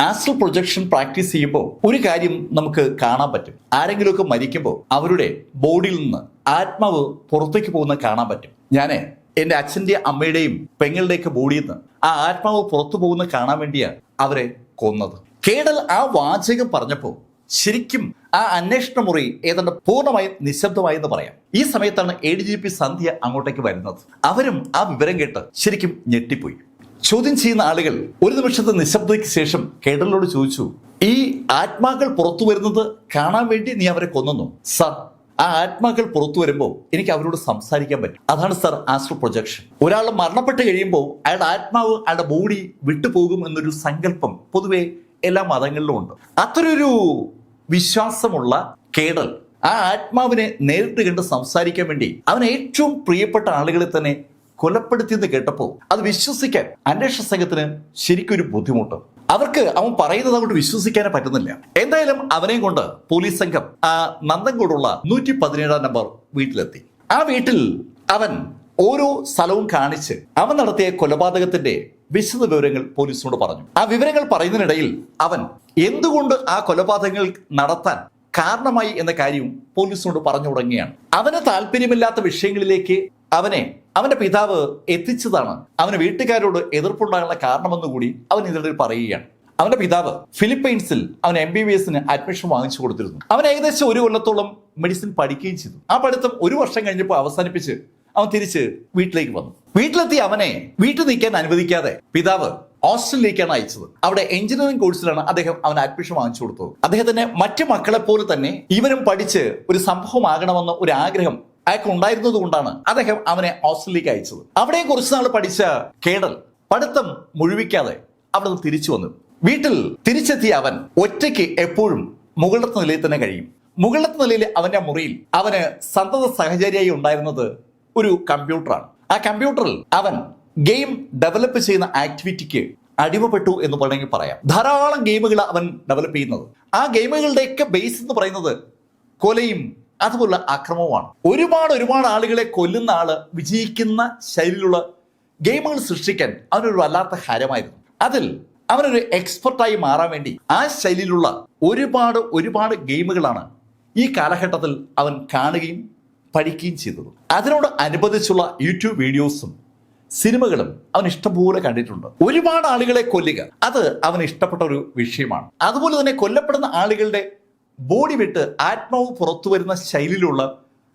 ആസ്ട്രൽ പ്രൊജക്ഷൻ പ്രാക്ടീസ് ചെയ്യുമ്പോൾ ഒരു കാര്യം നമുക്ക് കാണാൻ പറ്റും. ആരെങ്കിലുമൊക്കെ മരിക്കുമ്പോൾ അവരുടെ ബോഡിയിൽ നിന്ന് ആത്മാവ് പുറത്തേക്ക് പോകുന്ന കാണാൻ പറ്റും. ഞാനേ എന്റെ അച്ഛന്റെ അമ്മയുടെയും പെങ്ങളുടെയൊക്കെ ബോഡിയിൽ നിന്ന് ആ ആത്മാവ് പുറത്തു പോകുന്ന കാണാൻ വേണ്ടിയാണ് അവരെ കൊന്നത്. കേടൽ ആ വാചകം പറഞ്ഞപ്പോൾ ശരിക്കും ആ അന്വേഷണ മുറി ഏതാണ്ട് പൂർണ്ണമായും നിശബ്ദമായി എന്ന് പറയാം. ഈ സമയത്താണ് ADGP സന്ധ്യ അങ്ങോട്ടേക്ക് വരുന്നത്. അവരും ആ വിവരം കേട്ട് ശരിക്കും ഞെട്ടിപ്പോയി. ചോദ്യം ചെയ്യുന്ന ആളുകൾ ഒരു നിമിഷത്തെ നിശബ്ദതയ്ക്ക് ശേഷം കേടലിനോട് ചോദിച്ചു, ഈ ആത്മാക്കൾ പുറത്തു വരുന്നത് കാണാൻ വേണ്ടി നീ അവരെ കൊന്നു? സർ, ആ ആത്മാക്കൾ പുറത്തു വരുമ്പോൾ എനിക്ക് അവരോട് സംസാരിക്കാൻ പറ്റും. അതാണ് സർ ആസ്ട്രൽ പ്രൊജക്ഷൻ. ഒരാൾ മരണപ്പെട്ട് കഴിയുമ്പോൾ അയാളുടെ ആത്മാവ് അയാളുടെ ബോഡി വിട്ടുപോകും എന്നൊരു സങ്കല്പം പൊതുവെ എല്ലാ മതങ്ങളിലും ഉണ്ട്. അത്തരൊരു വിശ്വാസമുള്ള കേഡൽ ആ ആത്മാവിനെ നേരിട്ട് കണ്ട് സംസാരിക്കാൻ വേണ്ടി അവൻ ഏറ്റവും പ്രിയപ്പെട്ട ആളുകളെ തന്നെ കൊലപ്പെടുത്തിയെന്ന് കേട്ടപ്പോൾ അത് വിശ്വസിക്കാൻ അന്വേഷണ സംഘത്തിന് ശരിക്കൊരു ബുദ്ധിമുട്ട്. അവർക്ക് അവൻ പറയുന്നത് അങ്ങോട്ട് വിശ്വസിക്കാനേ പറ്റുന്നില്ല. എന്തായാലും അവനെയും കൊണ്ട് പോലീസ് സംഘം ആ നന്ദൻകോടുള്ള 117 നമ്പർ വീട്ടിലെത്തി. ആ വീട്ടിൽ അവൻ ഓരോ സ്ഥലവും കാണിച്ച് അവൻ നടത്തിയ കൊലപാതകത്തിന്റെ വിശദ വിവരങ്ങൾ പോലീസിനോട് പറഞ്ഞു. ആ വിവരങ്ങൾ പറയുന്നതിനിടയിൽ അവൻ എന്തുകൊണ്ട് ആ കൊലപാതകങ്ങൾ നടത്താൻ കാരണമായി എന്ന കാര്യവും പോലീസിനോട് പറഞ്ഞു തുടങ്ങിയാണ്. അവന് താല്പര്യമില്ലാത്ത വിഷയങ്ങളിലേക്ക് അവന്റെ പിതാവ് എത്തിച്ചതാണ് അവന് വീട്ടുകാരോട് എതിർപ്പുണ്ടാകാനുള്ള കാരണമെന്നുകൂടി അവൻ ഇതിൽ പറയുകയാണ്. അവന്റെ പിതാവ് ഫിലിപ്പൈൻസിൽ അവൻ MBBS അഡ്മിഷൻ വാങ്ങിച്ചു കൊടുത്തിരുന്നു. അവൻ ഏകദേശം 1 കൊല്ലത്തോളം മെഡിസിൻ പഠിക്കുകയും ചെയ്തു. ആ പഠിത്തം 1 വർഷം കഴിഞ്ഞപ്പോൾ അവസാനിപ്പിച്ച് അവൻ തിരിച്ച് വീട്ടിലേക്ക് വന്നു. വീട്ടിലെത്തി അവനെ വീട്ടിൽ നിൽക്കാൻ അനുവദിക്കാതെ പിതാവ് ഓസ്ട്രേലിയയിലേക്കാണ് അയച്ചത്. അവിടെ എഞ്ചിനീയറിംഗ് കോഴ്സിലാണ് അദ്ദേഹം അവൻ അഡ്മിഷൻ വാങ്ങിച്ചു കൊടുത്തത്. അദ്ദേഹത്തിന്റെ മറ്റു മക്കളെ പോലെ തന്നെ ഇവനും പഠിച്ച് ഒരു സംഭവമാകണമെന്ന ഒരു ആഗ്രഹം അയാൾക്ക് ഉണ്ടായിരുന്നത് കൊണ്ടാണ് അദ്ദേഹം അവനെ ഓസ്ട്രേലിയക്ക് അയച്ചത്. അവിടെ കുറച്ചു നാൾ പഠിച്ച കേഡൽ പഠിത്തം മുഴുവിക്കാതെ അവിടെ നിന്ന് തിരിച്ചു വന്നു. വീട്ടിൽ തിരിച്ചെത്തിയ അവൻ ഒറ്റയ്ക്ക് എപ്പോഴും മുകളിലത്തെ നിലയിൽ തന്നെ കഴിയും. മുകളിലത്തെ നിലയിൽ അവന്റെ മുറിയിൽ അവന് സന്തത സഹചാരിയായി ഉണ്ടായിരുന്നത് ഒരു കമ്പ്യൂട്ടറാണ്. ആ കമ്പ്യൂട്ടറിൽ അവൻ ഗെയിം ഡെവലപ്പ് ചെയ്യുന്ന ആക്ടിവിറ്റിക്ക് അടിമപ്പെട്ടു എന്ന് വേണമെങ്കിൽ പറയാം. ധാരാളം ഗെയിമുകൾ അവൻ ഡെവലപ്പ് ചെയ്യുന്നത്. ആ ഗെയിമുകളുടെയൊക്കെ ബേസ് എന്ന് പറയുന്നത് കൊലയും അതുപോലുള്ള അക്രമവുമാണ്. ഒരുപാട് ആളുകളെ കൊല്ലുന്ന ആള് വിജയിക്കുന്ന ശൈലിയിലുള്ള ഗെയിമുകൾ സൃഷ്ടിക്കാൻ അവനൊരു വല്ലാത്ത ഹരമായിരുന്നു. അതിൽ അവനൊരു എക്സ്പെർട്ടായി മാറാൻ വേണ്ടി ആ ശൈലിയിലുള്ള ഒരുപാട് ഗെയിമുകളാണ് ഈ കാലഘട്ടത്തിൽ അവൻ കാണുകയും പഠിക്കുകയും ചെയ്തത്. അതിനോട് അനുബന്ധിച്ചുള്ള യൂട്യൂബ് വീഡിയോസും സിനിമകളും അവൻ ഇഷ്ടംപോലെ കണ്ടിട്ടുണ്ട്. ഒരുപാട് ആളുകളെ കൊല്ലുക അത് അവന് ഇഷ്ടപ്പെട്ട ഒരു വിഷയമാണ്. അതുപോലെ തന്നെ കൊല്ലപ്പെടുന്ന ആളുകളുടെ ബോഡി വിട്ട് ആത്മാവ് പുറത്തു വരുന്ന ശൈലിയിലുള്ള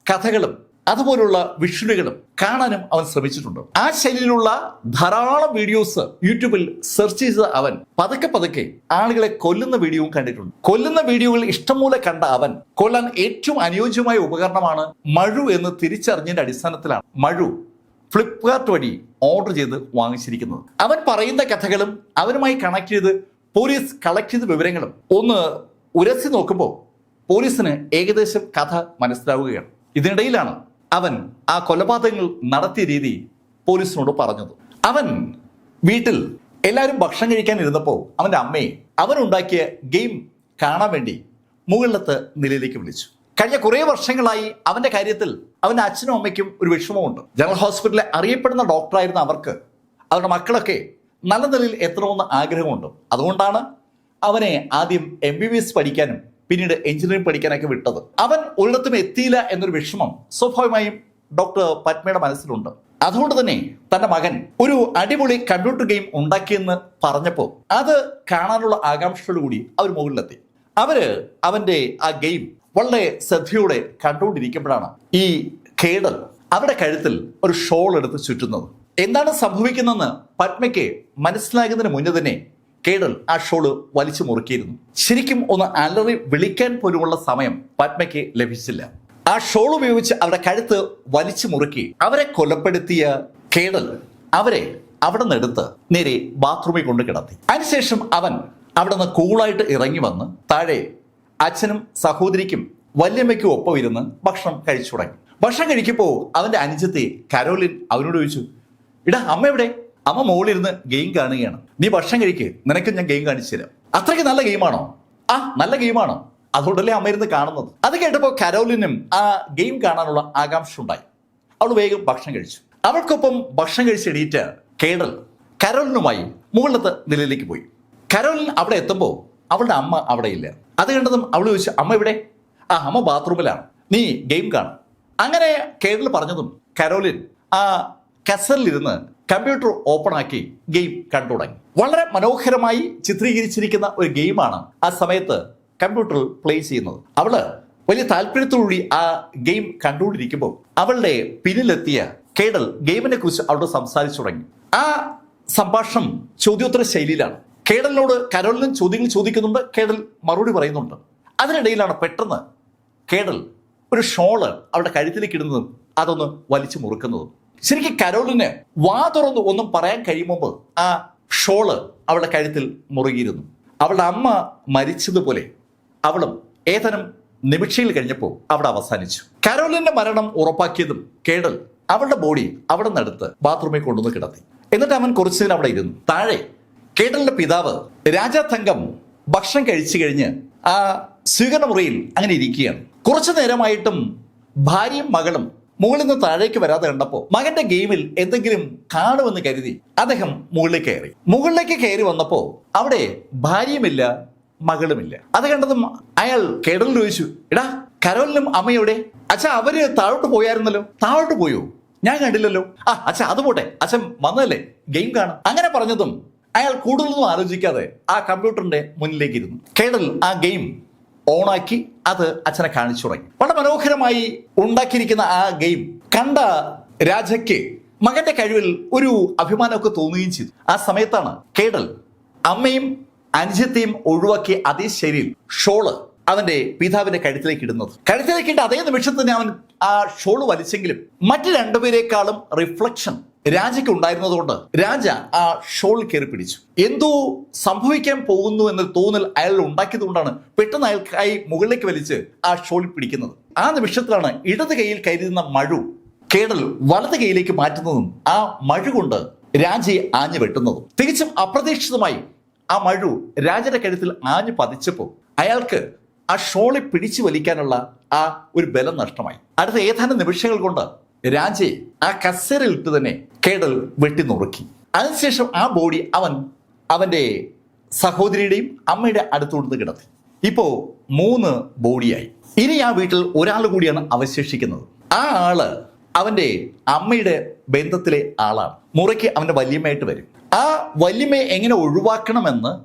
കഥകളും അതുപോലുള്ള വിഷ്വലുകളും കാണാനും അവൻ ശ്രമിച്ചിട്ടുണ്ട്. ആ ശൈലിയിലുള്ള ധാരാളം വീഡിയോസ് യൂട്യൂബിൽ സെർച്ച് ചെയ്ത അവൻ പതുക്കെ ആളുകളെ കൊല്ലുന്ന വീഡിയോയും കണ്ടിട്ടുണ്ട്. കൊല്ലുന്ന വീഡിയോകൾ ഇഷ്ടംപോലെ കണ്ട അവൻ കൊല്ലാൻ ഏറ്റവും അനുയോജ്യമായ ഉപകരണമാണ് മഴു എന്ന് തിരിച്ചറിഞ്ഞതിന്റെ അടിസ്ഥാനത്തിലാണ് മഴു ഫ്ലിപ്കാർട്ട് വഴി ഓർഡർ ചെയ്ത് വാങ്ങിച്ചിരിക്കുന്നത്. അവൻ പറയുന്ന കഥകളും അവനുമായി കണക്ട് ചെയ്ത് പോലീസ് കളക്ട് ചെയ്ത വിവരങ്ങളും ഒന്ന് ഉരസി നോക്കുമ്പോൾ പോലീസിന് ഏകദേശം കഥ മനസ്സിലാവുകയാണ്. ഇതിനിടയിലാണ് അവൻ ആ കൊലപാതകങ്ങൾ നടത്തിയ രീതി പോലീസിനോട് പറഞ്ഞത്. അവൻ വീട്ടിൽ എല്ലാവരും ഭക്ഷണം കഴിക്കാൻ ഇരുന്നപ്പോൾ അവന്റെ അമ്മയെ അവനുണ്ടാക്കിയ ഗെയിം കാണാൻ വേണ്ടി മുകളിലത്തെ നിലയിലേക്ക് വിളിച്ചു. കഴിഞ്ഞ കുറേ വർഷങ്ങളായി അവന്റെ കാര്യത്തിൽ അവന്റെ അച്ഛനും അമ്മയ്ക്കും ഒരു വിഷമമുണ്ട്. ജനറൽ ഹോസ്പിറ്റലിലെ അറിയപ്പെടുന്ന ഡോക്ടറായിരുന്ന അവർക്ക് അവരുടെ മക്കളൊക്കെ നല്ല നിലയിൽ എത്തണമെന്ന് ആഗ്രഹമുണ്ട്. അതുകൊണ്ടാണ് അവനെ ആദ്യം MBBS പഠിക്കാനും പിന്നീട് എഞ്ചിനീയറിംഗ് പഠിക്കാനൊക്കെ വിട്ടത്. അവൻ ഒരിടത്തും എത്തിയില്ല എന്നൊരു വിഷമം സ്വാഭാവികമായും ഡോക്ടർ പത്മയുടെ മനസ്സിലുണ്ട്. അതുകൊണ്ട് തന്നെ തന്റെ മകൻ ഒരു അടിപൊളി കമ്പ്യൂട്ടർ ഗെയിം ഉണ്ടാക്കിയെന്ന് പറഞ്ഞപ്പോൾ അത് കാണാനുള്ള ആകാംക്ഷയോടുകൂടി അവർ മുകളിലെത്തി. അവന്റെ ആ ഗെയിം വളരെ ശ്രദ്ധയോടെ കണ്ടുകൊണ്ടിരിക്കുമ്പോഴാണ് ഈ കേഡൽ അവരുടെ കഴുത്തിൽ ഒരു ഷോൾ എടുത്ത് ചുറ്റുന്നത്. എന്താണ് സംഭവിക്കുന്നതെന്ന് പത്മയ്ക്ക് മനസ്സിലാകുന്നതിന് മുന്നേ തന്നെ കേഡൽ ആ ഷോള് വലിച്ചു മുറുക്കിയിരുന്നു. ശരിക്കും ഒന്ന് അലറി വിളിക്കാൻ പോലുമുള്ള സമയം പത്മയ്ക്ക് ലഭിച്ചില്ല. ആ ഷോൾ ഉപയോഗിച്ച് അവരുടെ കഴുത്ത് വലിച്ചു മുറുക്കി അവരെ കൊലപ്പെടുത്തിയ കേഡൽ അവരെ അവിടെ നിന്ന് എടുത്ത് നേരെ ബാത്റൂമിൽ കൊണ്ട് കിടത്തി. അതിനുശേഷം അവൻ അവിടെ നിന്ന് കൂളായിട്ട് ഇറങ്ങി വന്ന് താഴെ അച്ഛനും സഹോദരിക്കും വല്യമ്മയ്ക്കും ഒപ്പം ഇരുന്ന് ഭക്ഷണം കഴിച്ചു തുടങ്ങി. ഭക്ഷണം കഴിക്കുമ്പോൾ അവന്റെ അനുജത്തി കരോലിൻ അവനോട് ചോദിച്ചു, ഇടാ അമ്മ എവിടെ? അമ്മ മോളിരുന്ന് ഗെയിം കാണുകയാണ്. നീ ഭക്ഷണം കഴിക്ക്, നിനക്ക് ഞാൻ ഗെയിം കാണിച്ചു തരാം. അത്രയ്ക്ക് നല്ല ഗെയിമാണോ? ആ നല്ല ഗെയിമാണോ? അതുകൊണ്ടല്ലേ അമ്മ ഇരുന്ന് കാണുന്നത്. അത് കേട്ടപ്പോൾ കരോലിനും ആ ഗെയിം കാണാനുള്ള ആകാംക്ഷ ഉണ്ടായി. അവൾ വേഗം ഭക്ഷണം കഴിച്ചു. അവൾക്കൊപ്പം ഭക്ഷണം കഴിച്ചെണീറ്റ് കേഡൽ കരോലിനുമായി മുകളിലത്തെ നിലയിലേക്ക് പോയി. കരോലിൻ അവിടെ എത്തുമ്പോൾ അവളുടെ അമ്മ അവിടെ ഇല്ല. അത് കണ്ടതും അവൾ ചോദിച്ചു, അമ്മ ഇവിടെ? ആ അമ്മ ബാത്റൂമിലാണ്, നീ ഗെയിം കാണും. അങ്ങനെ കേഡൽ പറഞ്ഞതും കരോലിൻ ആ കസറിലിരുന്ന് കമ്പ്യൂട്ടർ ഓപ്പൺ ആക്കി ഗെയിം കണ്ടു തുടങ്ങി. വളരെ മനോഹരമായി ചിത്രീകരിച്ചിരിക്കുന്ന ഒരു ഗെയിമാണ് ആ സമയത്ത് കമ്പ്യൂട്ടറിൽ പ്ലേ ചെയ്യുന്നത്. അവള് വലിയ താല്പര്യത്തോടുകൂടി ആ ഗെയിം കണ്ടുകൊണ്ടിരിക്കുമ്പോൾ അവളുടെ പിന്നിലെത്തിയ കേഡൽ ഗെയിമിനെ കുറിച്ച് അവളോട് സംസാരിച്ചു തുടങ്ങി. ആ സംഭാഷണം ചോദ്യോത്തര ശൈലിയിലാണ്. കേഡലിനോട് കരോലിനും ചോദ്യങ്ങൾ ചോദിക്കുന്നുണ്ട്, കേഡൽ മറുപടി പറയുന്നുണ്ട്. അതിനിടയിലാണ് പെട്ടെന്ന് കേഡൽ ഒരു ഷോള് അവളുടെ കഴുത്തിലേക്ക് ഇടുന്നതും അതൊന്ന് വലിച്ചു മുറുക്കുന്നതും. ശരിക്കും കരോളിന് വാ തുറന്ന് ഒന്നും പറയാൻ കഴിയുമ്പോൾ ആ ഷോള് അവളുടെ കഴുത്തിൽ മുറുകിയിരുന്നു. അവളുടെ അമ്മ മരിച്ചതുപോലെ അവളും ഏതാനും നിമിഷയിൽ കഴിഞ്ഞപ്പോൾ അവിടെ അവസാനിച്ചു. കരോലിന്റെ മരണം ഉറപ്പാക്കിയതും കേഡൽ അവളുടെ ബോഡി അവിടെ നിന്നെടുത്ത് ബാത്റൂമിൽ കൊണ്ടുവന്ന് കിടത്തി. എന്നിട്ട് അവൻ കുറച്ചു നേരം അവിടെ ഇരുന്നു. താഴെ കേഡലിന്റെ പിതാവ് രാജാ തങ്കം ഭക്ഷണം കഴിച്ചു കഴിഞ്ഞ് ആ സ്വീകരണ മുറിയിൽ അങ്ങനെ ഇരിക്കുകയാണ്. കുറച്ചു നേരമായിട്ടും ഭാര്യയും മകളും മുകളിൽ നിന്ന് താഴേക്ക് വരാതെ കണ്ടപ്പോൾ മകന്റെ ഗെയിമിൽ എന്തെങ്കിലും കാണുമെന്ന് കരുതി അദ്ദേഹം മുകളിലേക്ക് കയറി വന്നപ്പോൾ അവിടെ ഭാര്യയുമില്ല, മകളുമില്ല. അത് കണ്ടതും അയാൾ കേഡലിന് ചോദിച്ചു, എടാ കരോലിനും അമ്മയോടെ? അച്ഛാ അവര് താഴോട്ട് പോയായിരുന്നല്ലോ. താഴോട്ട് പോയോ? ഞാൻ കണ്ടില്ലല്ലോ. അച്ഛാ അത് പോട്ടെ, അച്ഛൻ വന്നതല്ലേ, ഗെയിം കാണും. അങ്ങനെ പറഞ്ഞതും അയാൾ കൂടുതലൊന്നും ആലോചിക്കാതെ ആ കമ്പ്യൂട്ടറിന്റെ മുന്നിലേക്ക് ഇരുന്നു. കേഡൽ ആ ഗെയിം ഓണാക്കി അത് അച്ഛനെ കാണിച്ചു തുടങ്ങി. വളരെ മനോഹരമായി ഉണ്ടാക്കിയിരിക്കുന്ന ആ ഗെയിം കണ്ട രാജയ്ക്ക് മകന്റെ കഴിവിൽ ഒരു അഭിമാനമൊക്കെ തോന്നുകയും ചെയ്തു. ആ സമയത്താണ് കേഡൽ അമ്മയും അനുജത്തെയും ഒഴിവാക്കി അതേ ശൈലിയിൽ ഷോള് അവന്റെ പിതാവിന്റെ കഴുത്തിലേക്ക് ഇടുന്നത്. കഴുത്തിലേക്ക് ഇട്ട അതേ നിമിഷം തന്നെ അവൻ ആ ഷോള് വലിച്ചെങ്കിലും മറ്റു രണ്ടുപേരെക്കാളും റിഫ്ലക്ഷൻ രാജയ്ക്ക് ഉണ്ടായിരുന്നതുകൊണ്ട് രാജ ആ ഷോൾ കയറി പിടിച്ചു. എന്തോ സംഭവിക്കാൻ പോകുന്നു എന്നൊരു തോന്നൽ അയാൾ ഉണ്ടാക്കിയത് കൊണ്ടാണ് പെട്ടെന്ന് അയാൾ കൈ മുകളിലേക്ക് വലിച്ച് ആ ഷോൾ പിടിക്കുന്നത്. ആ നിമിഷത്തിലാണ് ഇടത് കൈയിൽ കരുതുന്ന മഴു കേഡൽ വലത് കൈയിലേക്ക് മാറ്റുന്നതും ആ മഴു കൊണ്ട് രാജയെ ആഞ്ഞു വെട്ടുന്നതും. തികച്ചും അപ്രതീക്ഷിതമായി ആ മഴു രാജയുടെ കഴുത്തിൽ ആഞ്ഞു പതിച്ചപ്പോൾ അയാൾക്ക് ആ ഷോളെ പിടിച്ചു വലിക്കാനുള്ള ആ ഒരു ബലം നഷ്ടമായി. അടുത്ത ഏതാനും നിമിഷങ്ങൾ കൊണ്ട് രാജയെ ആ കസേരയിൽ ഇട്ട് തന്നെ കേഡൽ വെട്ടി നുറുക്കി. അതിനുശേഷം ആ ബോഡി അവന്റെ സഹോദരിയുടെയും അമ്മയുടെ അടുത്തുകൊണ്ട് കിടത്തി. ഇപ്പോ 3 ബോഡിയായി. ഇനി ആ വീട്ടിൽ ഒരാൾ കൂടിയാണ് അവശേഷിക്കുന്നത്. ആ ആള് അവന്റെ അമ്മയുടെ ബന്ധത്തിലെ ആളാണ്. മുറയ്ക്ക് അവന്റെ വല്യമ്മയായിട്ട് വരും. ആ വല്യമ്മയെ എങ്ങനെ ഒഴിവാക്കണമെന്ന്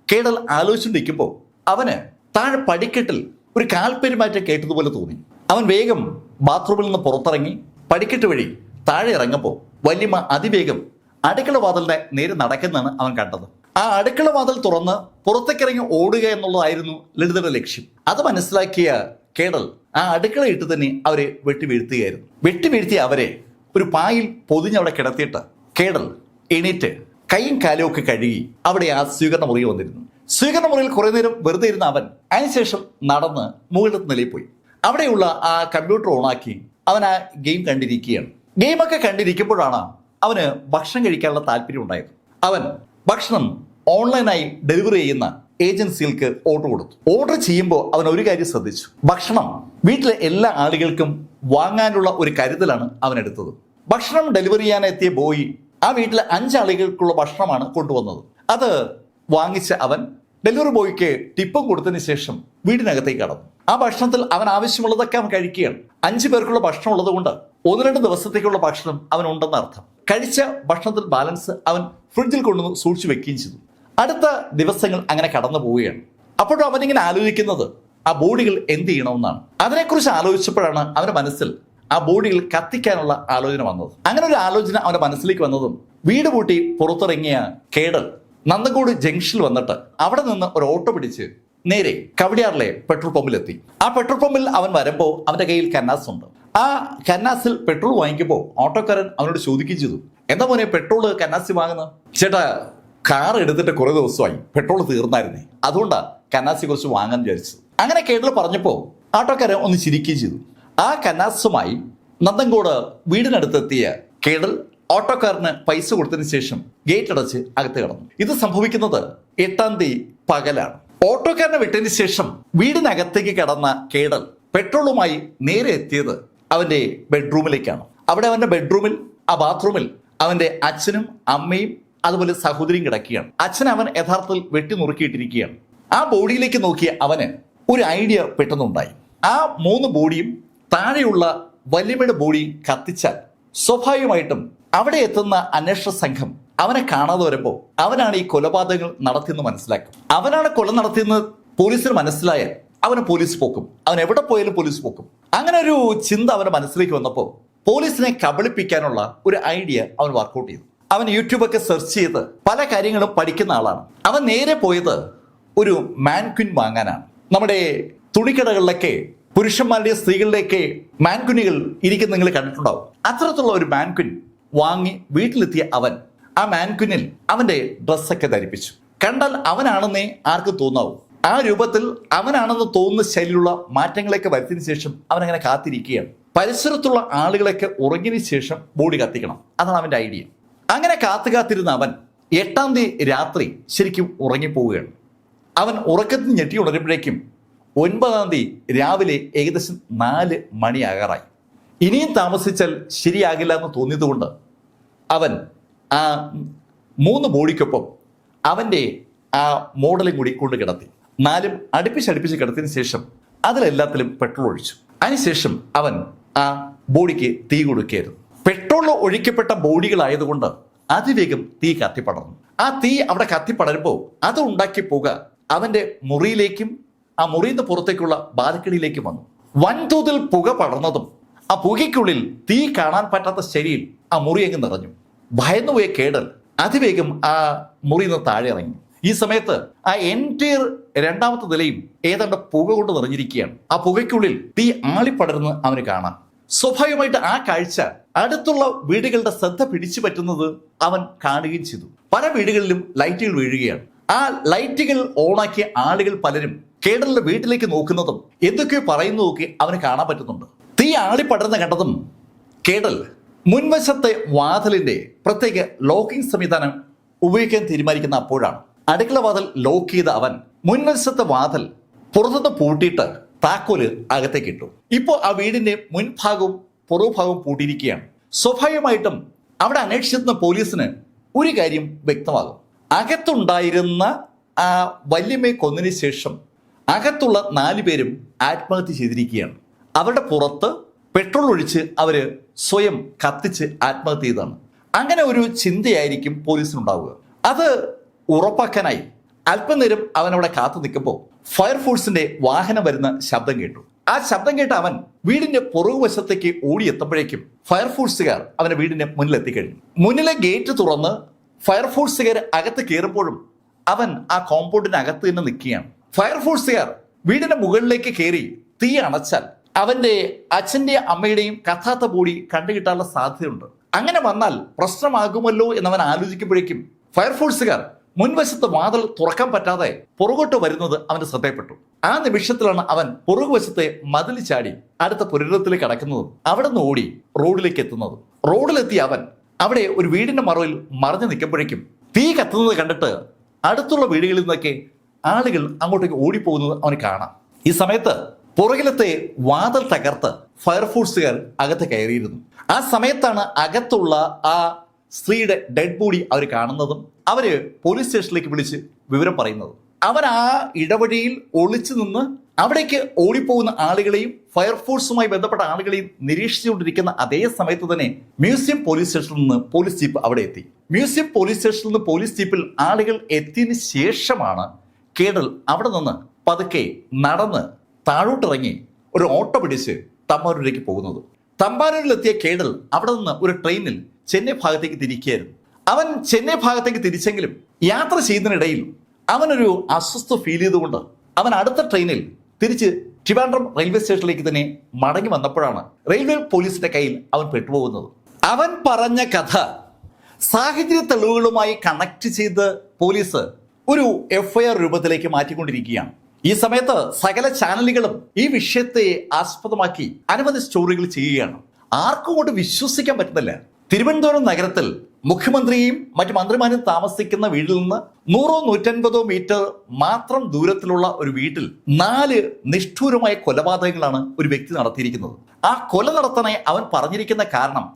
കേഡൽ ആലോചിച്ചുകൊണ്ടിരിക്കുമ്പോൾ അവന് താഴെ പടിക്കെട്ടിൽ ഒരു കാൽപ്പെരുമാറ്റം കേട്ടതുപോലെ തോന്നി. അവൻ വേഗം ബാത്റൂമിൽ നിന്ന് പുറത്തിറങ്ങി പടിക്കെട്ട് വഴി താഴെ ഇറങ്ങുമ്പോൾ വല്യമ്മ അതിവേഗം അടുക്കള വാതിലിനെ നേരെ നടക്കുന്നതാണ് അവൻ കണ്ടത്. ആ അടുക്കള വാതിൽ തുറന്ന് പുറത്തേക്കിറങ്ങി ഓടുക എന്നുള്ളതായിരുന്നു ലളിതയുടെ ലക്ഷ്യം. അത് മനസ്സിലാക്കിയ കേഡൽ ആ അടുക്കളയിട്ട് തന്നെ അവരെ വെട്ടി അവരെ ഒരു പായിൽ പൊതിഞ്ഞവിടെ കിടത്തിയിട്ട് കേഡൽ എണീറ്റ് കൈയും കാലും ഒക്കെ കഴുകി അവിടെ ആ സ്വീകരണ മുറിയിൽ വന്നിരുന്നു. സ്വീകരണ മുറിയിൽ കുറെ നേരം വെറുതെ ഇരുന്ന അവൻ അതിനുശേഷം നടന്ന് മുകളിലത്തെ നിലയിൽ പോയി. അവിടെയുള്ള ആ കമ്പ്യൂട്ടർ ഓണാക്കി അവൻ ആ ഗെയിം കണ്ടിരിക്കുകയാണ്. ഗെയിമൊക്കെ കണ്ടിരിക്കുമ്പോഴാണ് അവന് ഭക്ഷണം കഴിക്കാനുള്ള താല്പര്യം ഉണ്ടായത്. അവൻ ഭക്ഷണം ഓൺലൈനായി ഡെലിവറി ചെയ്യുന്ന ഏജൻസികൾക്ക് ഓർഡർ കൊടുത്തു. ഓർഡർ ചെയ്യുമ്പോൾ അവൻ ഒരു കാര്യം ശ്രദ്ധിച്ചു. ഭക്ഷണം വീട്ടിലെ എല്ലാ ആളുകൾക്കും വാങ്ങാനുള്ള ഒരു കരുതലാണ് അവൻ എടുത്തത്. ഭക്ഷണം ഡെലിവറി ചെയ്യാനെത്തിയ ബോയ് ആ വീട്ടിലെ 5 ആളുകൾക്കുള്ള ഭക്ഷണമാണ് കൊണ്ടുവന്നത്. അത് വാങ്ങിച്ച അവൻ ഡെലിവറി ബോയ്ക്ക് ടിപ്പും കൊടുത്തതിന് ശേഷം വീടിനകത്തേക്ക് കടന്നു. ആ ഭക്ഷണത്തിൽ അവൻ ആവശ്യമുള്ളതൊക്കെ അവൻ കഴിക്കുകയാണ്. 5 പേർക്കുള്ള ഭക്ഷണം ഉള്ളത് കൊണ്ട് 1-2 ദിവസത്തേക്കുള്ള ഭക്ഷണം അവൻ ഉണ്ടെന്ന് അർത്ഥം. കഴിച്ച ഭക്ഷണത്തിൽ ബാലൻസ് അവൻ ഫ്രിഡ്ജിൽ കൊണ്ടുവന്ന് സൂക്ഷിച്ചു വെക്കുകയും ചെയ്തു. അടുത്ത ദിവസങ്ങൾ അങ്ങനെ കടന്നു പോവുകയാണ്. അപ്പോഴും അവനിങ്ങനെ ആലോചിക്കുന്നത് ആ ബോഡികൾ എന്ത് ചെയ്യണമെന്നാണ്. അതിനെക്കുറിച്ച് ആലോചിച്ചപ്പോഴാണ് അവന്റെ മനസ്സിൽ ആ ബോഡികൾ കത്തിക്കാനുള്ള ആലോചന വന്നത്. അങ്ങനെ ഒരു ആലോചന അവന്റെ മനസ്സിലേക്ക് വന്നതും വീട് പൂട്ടി പുറത്തിറങ്ങിയ കേഡൽ നന്ദൻകോട് ജംഗ്ഷനിൽ വന്നിട്ട് അവിടെ നിന്ന് ഒരു ഓട്ടോ പിടിച്ച് നേരെ കവടിയാറിലെ പെട്രോൾ പമ്പിലെത്തി. ആ പെട്രോൾ പമ്പിൽ അവൻ വരുമ്പോൾ അവന്റെ കയ്യിൽ കന്നാസ് ഉണ്ട്. ആ കന്നാസിൽ പെട്രോൾ വാങ്ങിക്കുമ്പോൾ ഓട്ടോക്കാരൻ അവനോട് ചോദിക്കുകയും ചെയ്തു, എന്താ മോനെ പെട്രോൾ കന്നാസി വാങ്ങുന്നത്? ചേട്ടാ, കാർ എടുത്തിട്ട് കുറെ ദിവസമായി, പെട്രോൾ തീർന്നായിരുന്നേ, അതുകൊണ്ടാ കന്നാസി കുറച്ച് വാങ്ങാൻ വിചാരിച്ചത്. അങ്ങനെ കേഡൽ പറഞ്ഞപ്പോൾ ഓട്ടോക്കാരൻ ഒന്ന് ചിരിക്കുകയും ചെയ്തു. ആ കന്നാസുമായി നന്ദൻകോട് വീടിനടുത്തെത്തിയ കേഡൽ ഓട്ടോക്കാരന് പൈസ കൊടുത്തതിന് ശേഷം ഗേറ്റ് അടച്ച് അകത്ത് കടന്നു. ഇത് സംഭവിക്കുന്നത് 8-ാം തീയതി പകലാണ്. ഓട്ടോക്കാരനെ വിട്ടതിന് ശേഷം വീടിനകത്തേക്ക് കടന്ന കേഡൽ പെട്രോളുമായി നേരെ എത്തിയത് അവന്റെ ബെഡ്റൂമിലേക്കാണ്. അവിടെ അവന്റെ ബെഡ്റൂമിൽ ആ ബാത്റൂമിൽ അവന്റെ അച്ഛനും അമ്മയും അതുപോലെ സഹോദരിയും കിടക്കുകയാണ്. അച്ഛൻ അവൻ യഥാർത്ഥത്തിൽ വെട്ടി നുറുക്കിയിട്ടിരിക്കുകയാണ്. ആ ബോഡിയിലേക്ക് നോക്കിയ അവന് ഒരു ഐഡിയ പെട്ടെന്നുണ്ടായി. ആ 3 ബോഡിയും താഴെയുള്ള വല്യമ്മയുടെ ബോഡി കത്തിച്ചാൽ സ്വാഭാവികമായിട്ടും അവിടെ എത്തുന്ന അന്വേഷണ സംഘം അവനെ കാണാതെ വരുമ്പോൾ അവനാണ് ഈ കൊലപാതകങ്ങൾ നടത്തിയെന്ന് മനസ്സിലാക്കും. അവനാണ് കൊല നടത്തിയെന്ന് പോലീസിന് മനസ്സിലായാൽ അവനെ പോലീസ് പോക്കും. അവൻ എവിടെ പോയാലും പോലീസ് പോക്കും. അങ്ങനെ ഒരു ചിന്ത അവന്റെ മനസ്സിലേക്ക് വന്നപ്പോൾ പോലീസിനെ കബളിപ്പിക്കാനുള്ള ഒരു ഐഡിയ അവൻ വർക്കൗട്ട് ചെയ്തു. അവൻ യൂട്യൂബൊക്കെ സെർച്ച് ചെയ്ത് പല കാര്യങ്ങളും പഠിക്കുന്ന ആളാണ്. അവൻ നേരെ പോയത് ഒരു മാൻക്വിൻ വാങ്ങാനാണ്. നമ്മുടെ തുണിക്കടകളിലൊക്കെ പുരുഷന്മാരുടെയും സ്ത്രീകളുടെയൊക്കെ മാൻകുനികൾ ഇരിക്കുന്ന നിങ്ങൾ കണ്ടിട്ടുണ്ടാവും. അത്തരത്തിലുള്ള ഒരു മാൻകുൻ വാങ്ങി വീട്ടിലെത്തിയ അവൻ ആ മാൻകുനിൽ അവന്റെ ഡ്രസ്സൊക്കെ ധരിപ്പിച്ചു. കണ്ടാൽ അവനാണെന്നേ ആർക്കും തോന്നാവൂ. ആ രൂപത്തിൽ അവനാണെന്ന് തോന്നുന്ന ശൈലിയിലുള്ള മാറ്റങ്ങളൊക്കെ വരുത്തിയതിനു ശേഷം അവനങ്ങനെ കാത്തിരിക്കുകയാണ്. പരിസരത്തുള്ള ആളുകളൊക്കെ ഉറങ്ങിയതിനു ശേഷം ബോഡി കത്തിക്കണം. അതാണ് അവന്റെ ഐഡിയ. അങ്ങനെ കാത്തിരുന്ന അവൻ 8-ാം തീയതി രാത്രി ശരിക്കും ഉറങ്ങിപ്പോവുകയാണ്. അവൻ ഉറക്കത്തിൽ ഞെട്ടി ഉണരുമ്പോഴേക്കും 9-ാം തീയതി രാവിലെ ഏകദേശം 4 മണിയാകാറായി. ഇനിയും താമസിച്ചാൽ ശരിയാകില്ല എന്ന് തോന്നിയതുകൊണ്ട് അവൻ ആ 3 ബോഡിക്കൊപ്പം അവൻ്റെ ആ മോഡലും കൂടി കൊണ്ട് കിടത്തി. 4 അടുപ്പിച്ച് കിടത്തിയതിനു ശേഷം അതിലെല്ലാത്തിലും പെട്രോൾ ഒഴിച്ചു. അതിനുശേഷം അവൻ ആ ബോഡിക്ക് തീ കൊടുക്കുകയായിരുന്നു. പെട്രോൾ ഒഴിക്കപ്പെട്ട ബോഡികളായതുകൊണ്ട് അതിവേഗം തീ കത്തിപ്പടർന്നു. ആ തീ അവിടെ കത്തിപ്പടരുമ്പോൾ അത് ഉണ്ടാക്കി പുക അവന്റെ മുറിയിലേക്കും ആ മുറിയിൽ നിന്ന് പുറത്തേക്കുള്ള ബാൽക്കണിയിലേക്കും വന്നു. വൻതോതിൽ പുക പടർന്നതും ആ പുകയ്ക്കുള്ളിൽ തീ കാണാൻ പറ്റാത്ത ശരിയിൽ ആ മുറി അങ്ങ് നിറഞ്ഞു. ഭയന്നുപോയ കേഡൽ അതിവേഗം ആ മുറിയിൽ നിന്ന് താഴെ ഇറങ്ങി. ഈ സമയത്ത് ആ എൻറ്റയർ 2ാമത്തെ നിലയും ഏതാണ്ട് പുക കൊണ്ട് നിറഞ്ഞിരിക്കുകയാണ്. ആ പുകയ്ക്കുള്ളിൽ തീ ആളിപ്പടർന്ന് അവന് കാണാം. സ്വാഭാവികമായിട്ട് ആ കാഴ്ച അടുത്തുള്ള വീടുകളുടെ ശ്രദ്ധ പിടിച്ചു പറ്റുന്നത് അവൻ കാണുകയും ചെയ്തു. പല വീടുകളിലും ലൈറ്റുകൾ വീഴുകയാണ്. ആ ലൈറ്റുകൾ ഓണാക്കിയ ആളുകൾ പലരും കേഡലിന്റെ വീട്ടിലേക്ക് നോക്കുന്നതും എന്തൊക്കെയോ പറയുന്നതൊക്കെ അവന് കാണാൻ പറ്റുന്നുണ്ട്. തീ ആളിപ്പടർന്ന് കണ്ടതും കേഡൽ മുൻവശത്തെ വാതിലിന്റെ പ്രത്യേക ലോക്കിംഗ് സംവിധാനം ഉപയോഗിക്കാൻ തീരുമാനിക്കുന്ന അപ്പോഴാണ് അടുക്കള വാതിൽ ലോക്ക് ചെയ്ത അവൻ മുൻവശത്തെ വാതിൽ പുറത്തുനിന്ന് പൂട്ടിയിട്ട് താക്കോല് അകത്തേക്ക് ഇട്ടു. ഇപ്പോൾ ആ വീടിന്റെ മുൻഭാഗവും പുറകുഭാഗവും പൂട്ടിയിരിക്കുകയാണ്. സ്വാഭാവികമായിട്ടും അവിടെ അന്വേഷിച്ചെത്തുന്ന പോലീസിന് ഒരു കാര്യം വ്യക്തമാകും. അകത്തുണ്ടായിരുന്ന ആ വല്യമ്മയെ കൊന്നതിന് ശേഷം അകത്തുള്ള 4 പേരും ആത്മഹത്യ ചെയ്തിരിക്കുകയാണ്. അവരുടെ പുറത്ത് പെട്രോൾ ഒഴിച്ച് അവര് സ്വയം കത്തിച്ച് ആത്മഹത്യ ചെയ്തതാണ്. അങ്ങനെ ഒരു ചിന്തയായിരിക്കും പോലീസിനുണ്ടാവുക. അത് ഉറപ്പാക്കാനായി അല്പനേരം അവൻ അവിടെ കാത്തു നിൽക്കുമ്പോൾ ഫയർഫോഴ്സിന്റെ വാഹനം വരുന്ന ശബ്ദം കേട്ടു. ആ ശബ്ദം കേട്ട അവൻ വീടിന്റെ പുറകുവശത്തേക്ക് ഓടിയെത്തുമ്പോഴേക്കും ഫയർഫോഴ്സുകാർ അവന്റെ വീടിന്റെ മുന്നിൽ എത്തിക്കഴിഞ്ഞു. മുന്നിലെ ഗേറ്റ് തുറന്ന് ഫയർഫോഴ്സുകാർ അകത്ത് കയറുമ്പോഴും അവൻ ആ കോമ്പൗണ്ടിനകത്ത് തന്നെ നിൽക്കുകയാണ്. ഫയർഫോഴ്സുകാർ വീടിന്റെ മുകളിലേക്ക് കയറി തീ അണച്ചാൽ അവന്റെ അച്ഛന്റെയും അമ്മയുടെയും കത്താത്ത ബോഡി കണ്ടുകിട്ടാനുള്ള സാധ്യതയുണ്ട്. അങ്ങനെ വന്നാൽ പ്രശ്നമാകുമല്ലോ എന്നവൻ ആലോചിക്കുമ്പോഴേക്കും ഫയർഫോഴ്സുകാർ മുൻവശത്ത് വാതിൽ തുറക്കാൻ പറ്റാതെ പുറകോട്ട് വരുന്നത് അവന്റെ ശ്രദ്ധയപ്പെട്ടു. ആ നിമിഷത്തിലാണ് അവൻ പുറകുവശത്തെ മതിൽ ചാടി അടുത്ത പുരയിടത്തിലേക്ക് കടക്കുന്നതും അവിടെ നിന്ന് ഓടി റോഡിലേക്ക് എത്തുന്നതും. റോഡിലെത്തിയ അവൻ അവിടെ ഒരു വീടിന്റെ മറവിൽ മറഞ്ഞു നിൽക്കുമ്പോഴേക്കും തീ കത്തുന്നത് കണ്ടിട്ട് അടുത്തുള്ള വീടുകളിൽ നിന്നൊക്കെ ആളുകൾ അങ്ങോട്ടേക്ക് ഓടിപ്പോകുന്നത് അവന് കാണാം. ഈ സമയത്ത് പുറകിലത്തെ വാതിൽ തകർത്ത് ഫയർഫോഴ്സുകാർ അകത്ത് കയറിയിരുന്നു. ആ സമയത്താണ് അകത്തുള്ള ആ സ്ത്രീയുടെ ഡെഡ് ബോഡി അവർ കാണുന്നതും അവര് പോലീസ് സ്റ്റേഷനിലേക്ക് വിളിച്ച് വിവരം പറയുന്നതും. അവൻ ആ ഇടവഴിയിൽ ഒളിച്ചു നിന്ന് അവിടേക്ക് ഓടിപ്പോകുന്ന ആളുകളെയും ഫയർഫോഴ്സുമായി ബന്ധപ്പെട്ട ആളുകളെയും നിരീക്ഷിച്ചുകൊണ്ടിരിക്കുന്ന അതേ സമയത്ത് തന്നെ മ്യൂസിയം പോലീസ് സ്റ്റേഷനിൽ നിന്ന് പോലീസ് ജീപ്പ് അവിടെ എത്തി. മ്യൂസിയം പോലീസ് സ്റ്റേഷനിൽ നിന്ന് പോലീസ് ജീപ്പിൽ ആളുകൾ എത്തിയതിന് ശേഷമാണ് കേഡൽ അവിടെ നിന്ന് പതുക്കെ നടന്ന് താഴോട്ടിറങ്ങി ഒരു ഓട്ടോ പിടിച്ച് തമ്പാനൂരിലേക്ക് പോകുന്നത്. തമ്പാനൂരിലെത്തിയ കേഡൽ അവിടെ നിന്ന് ഒരു ട്രെയിനിൽ ചെന്നൈ ഭാഗത്തേക്ക് തിരിക്കുകയായിരുന്നു. അവൻ ചെന്നൈ ഭാഗത്തേക്ക് തിരിച്ചെങ്കിലും യാത്ര ചെയ്യുന്നതിനിടയിൽ അവനൊരു അസ്വസ്ഥ ഫീൽ ചെയ്തുകൊണ്ട് അവൻ അടുത്ത ട്രെയിനിൽ തിരിച്ച് ട്രിവാൻഡ്രം റെയിൽവേ സ്റ്റേഷനിലേക്ക് തന്നെ മടങ്ങി വന്നപ്പോഴാണ് റെയിൽവേ പോലീസിന്റെ കയ്യിൽ അവൻ പെട്ടുപോകുന്നത്. അവൻ പറഞ്ഞ കഥ സാഹചര്യ തെളിവുകളുമായി കണക്ട് ചെയ്ത് പോലീസ് ഒരു FIR രൂപത്തിലേക്ക് മാറ്റിക്കൊണ്ടിരിക്കുകയാണ്. ഈ സമയത്ത് സകല ചാനലുകളും ഈ വിഷയത്തെ ആസ്പദമാക്കി അനവധി സ്റ്റോറികൾ ചെയ്യുകയാണ്. ആർക്കും കൊണ്ട് വിശ്വസിക്കാൻ പറ്റുന്നില്ല. തിരുവനന്തപുരം നഗരത്തിൽ മുഖ്യമന്ത്രിയും മറ്റു മന്ത്രിമാരും താമസിക്കുന്ന വീട്ടിൽ നിന്ന് 100-150 മീറ്റർ മാത്രം ദൂരത്തിലുള്ള ഒരു വീട്ടിൽ 4 നിഷ്ഠൂരമായ കൊലപാതകങ്ങളാണ് ഒരു വ്യക്തി നടത്തിയിരിക്കുന്നത്. ആ കൊല നടത്താനായി അവൻ പറഞ്ഞിരിക്കുന്ന കാരണം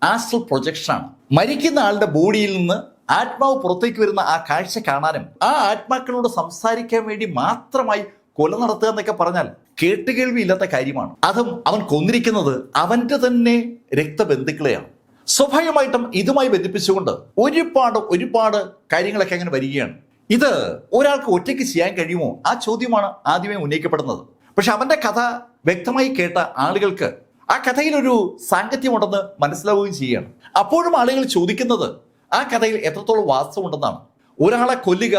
ആസ്ട്രൽ പ്രൊജക്ഷനാണ്. മരിക്കുന്ന ആളുടെ ബോഡിയിൽ നിന്ന് ആത്മാവ് പുറത്തേക്ക് വരുന്ന ആ കാഴ്ച കാണാനും ആ ആത്മാക്കളോട് സംസാരിക്കാൻ വേണ്ടി മാത്രമായി കൊല നടത്തുക എന്നൊക്കെ പറഞ്ഞാൽ കേട്ടുകേൾവി ഇല്ലാത്ത കാര്യമാണ്. അതും അവൻ കൊന്നിരിക്കുന്നത് അവന്റെ തന്നെ രക്തബന്ധുക്കളെയാണ്. സ്വാഭാവികമായിട്ടും ഇതുമായി ബന്ധിപ്പിച്ചുകൊണ്ട് ഒരുപാട് കാര്യങ്ങളൊക്കെ അങ്ങനെ വരികയാണ്. ഇത് ഒരാൾക്ക് ഒറ്റയ്ക്ക് ചെയ്യാൻ കഴിയുമോ? ആ ചോദ്യമാണ് ആദ്യമേ ഉന്നയിക്കപ്പെടുന്നത്. പക്ഷെ അവന്റെ കഥ വ്യക്തമായി കേട്ട ആളുകൾക്ക് ആ കഥയിലൊരു സാങ്കത്യമുണ്ടെന്ന് മനസ്സിലാവുകയും ചെയ്യുകയാണ്. അപ്പോഴും ആളുകൾ ചോദിക്കുന്നത് ആ കഥയിൽ എത്രത്തോളം വാസ്തവമുണ്ടെന്നാണ്. ഒരാളെ കൊല്ലുക,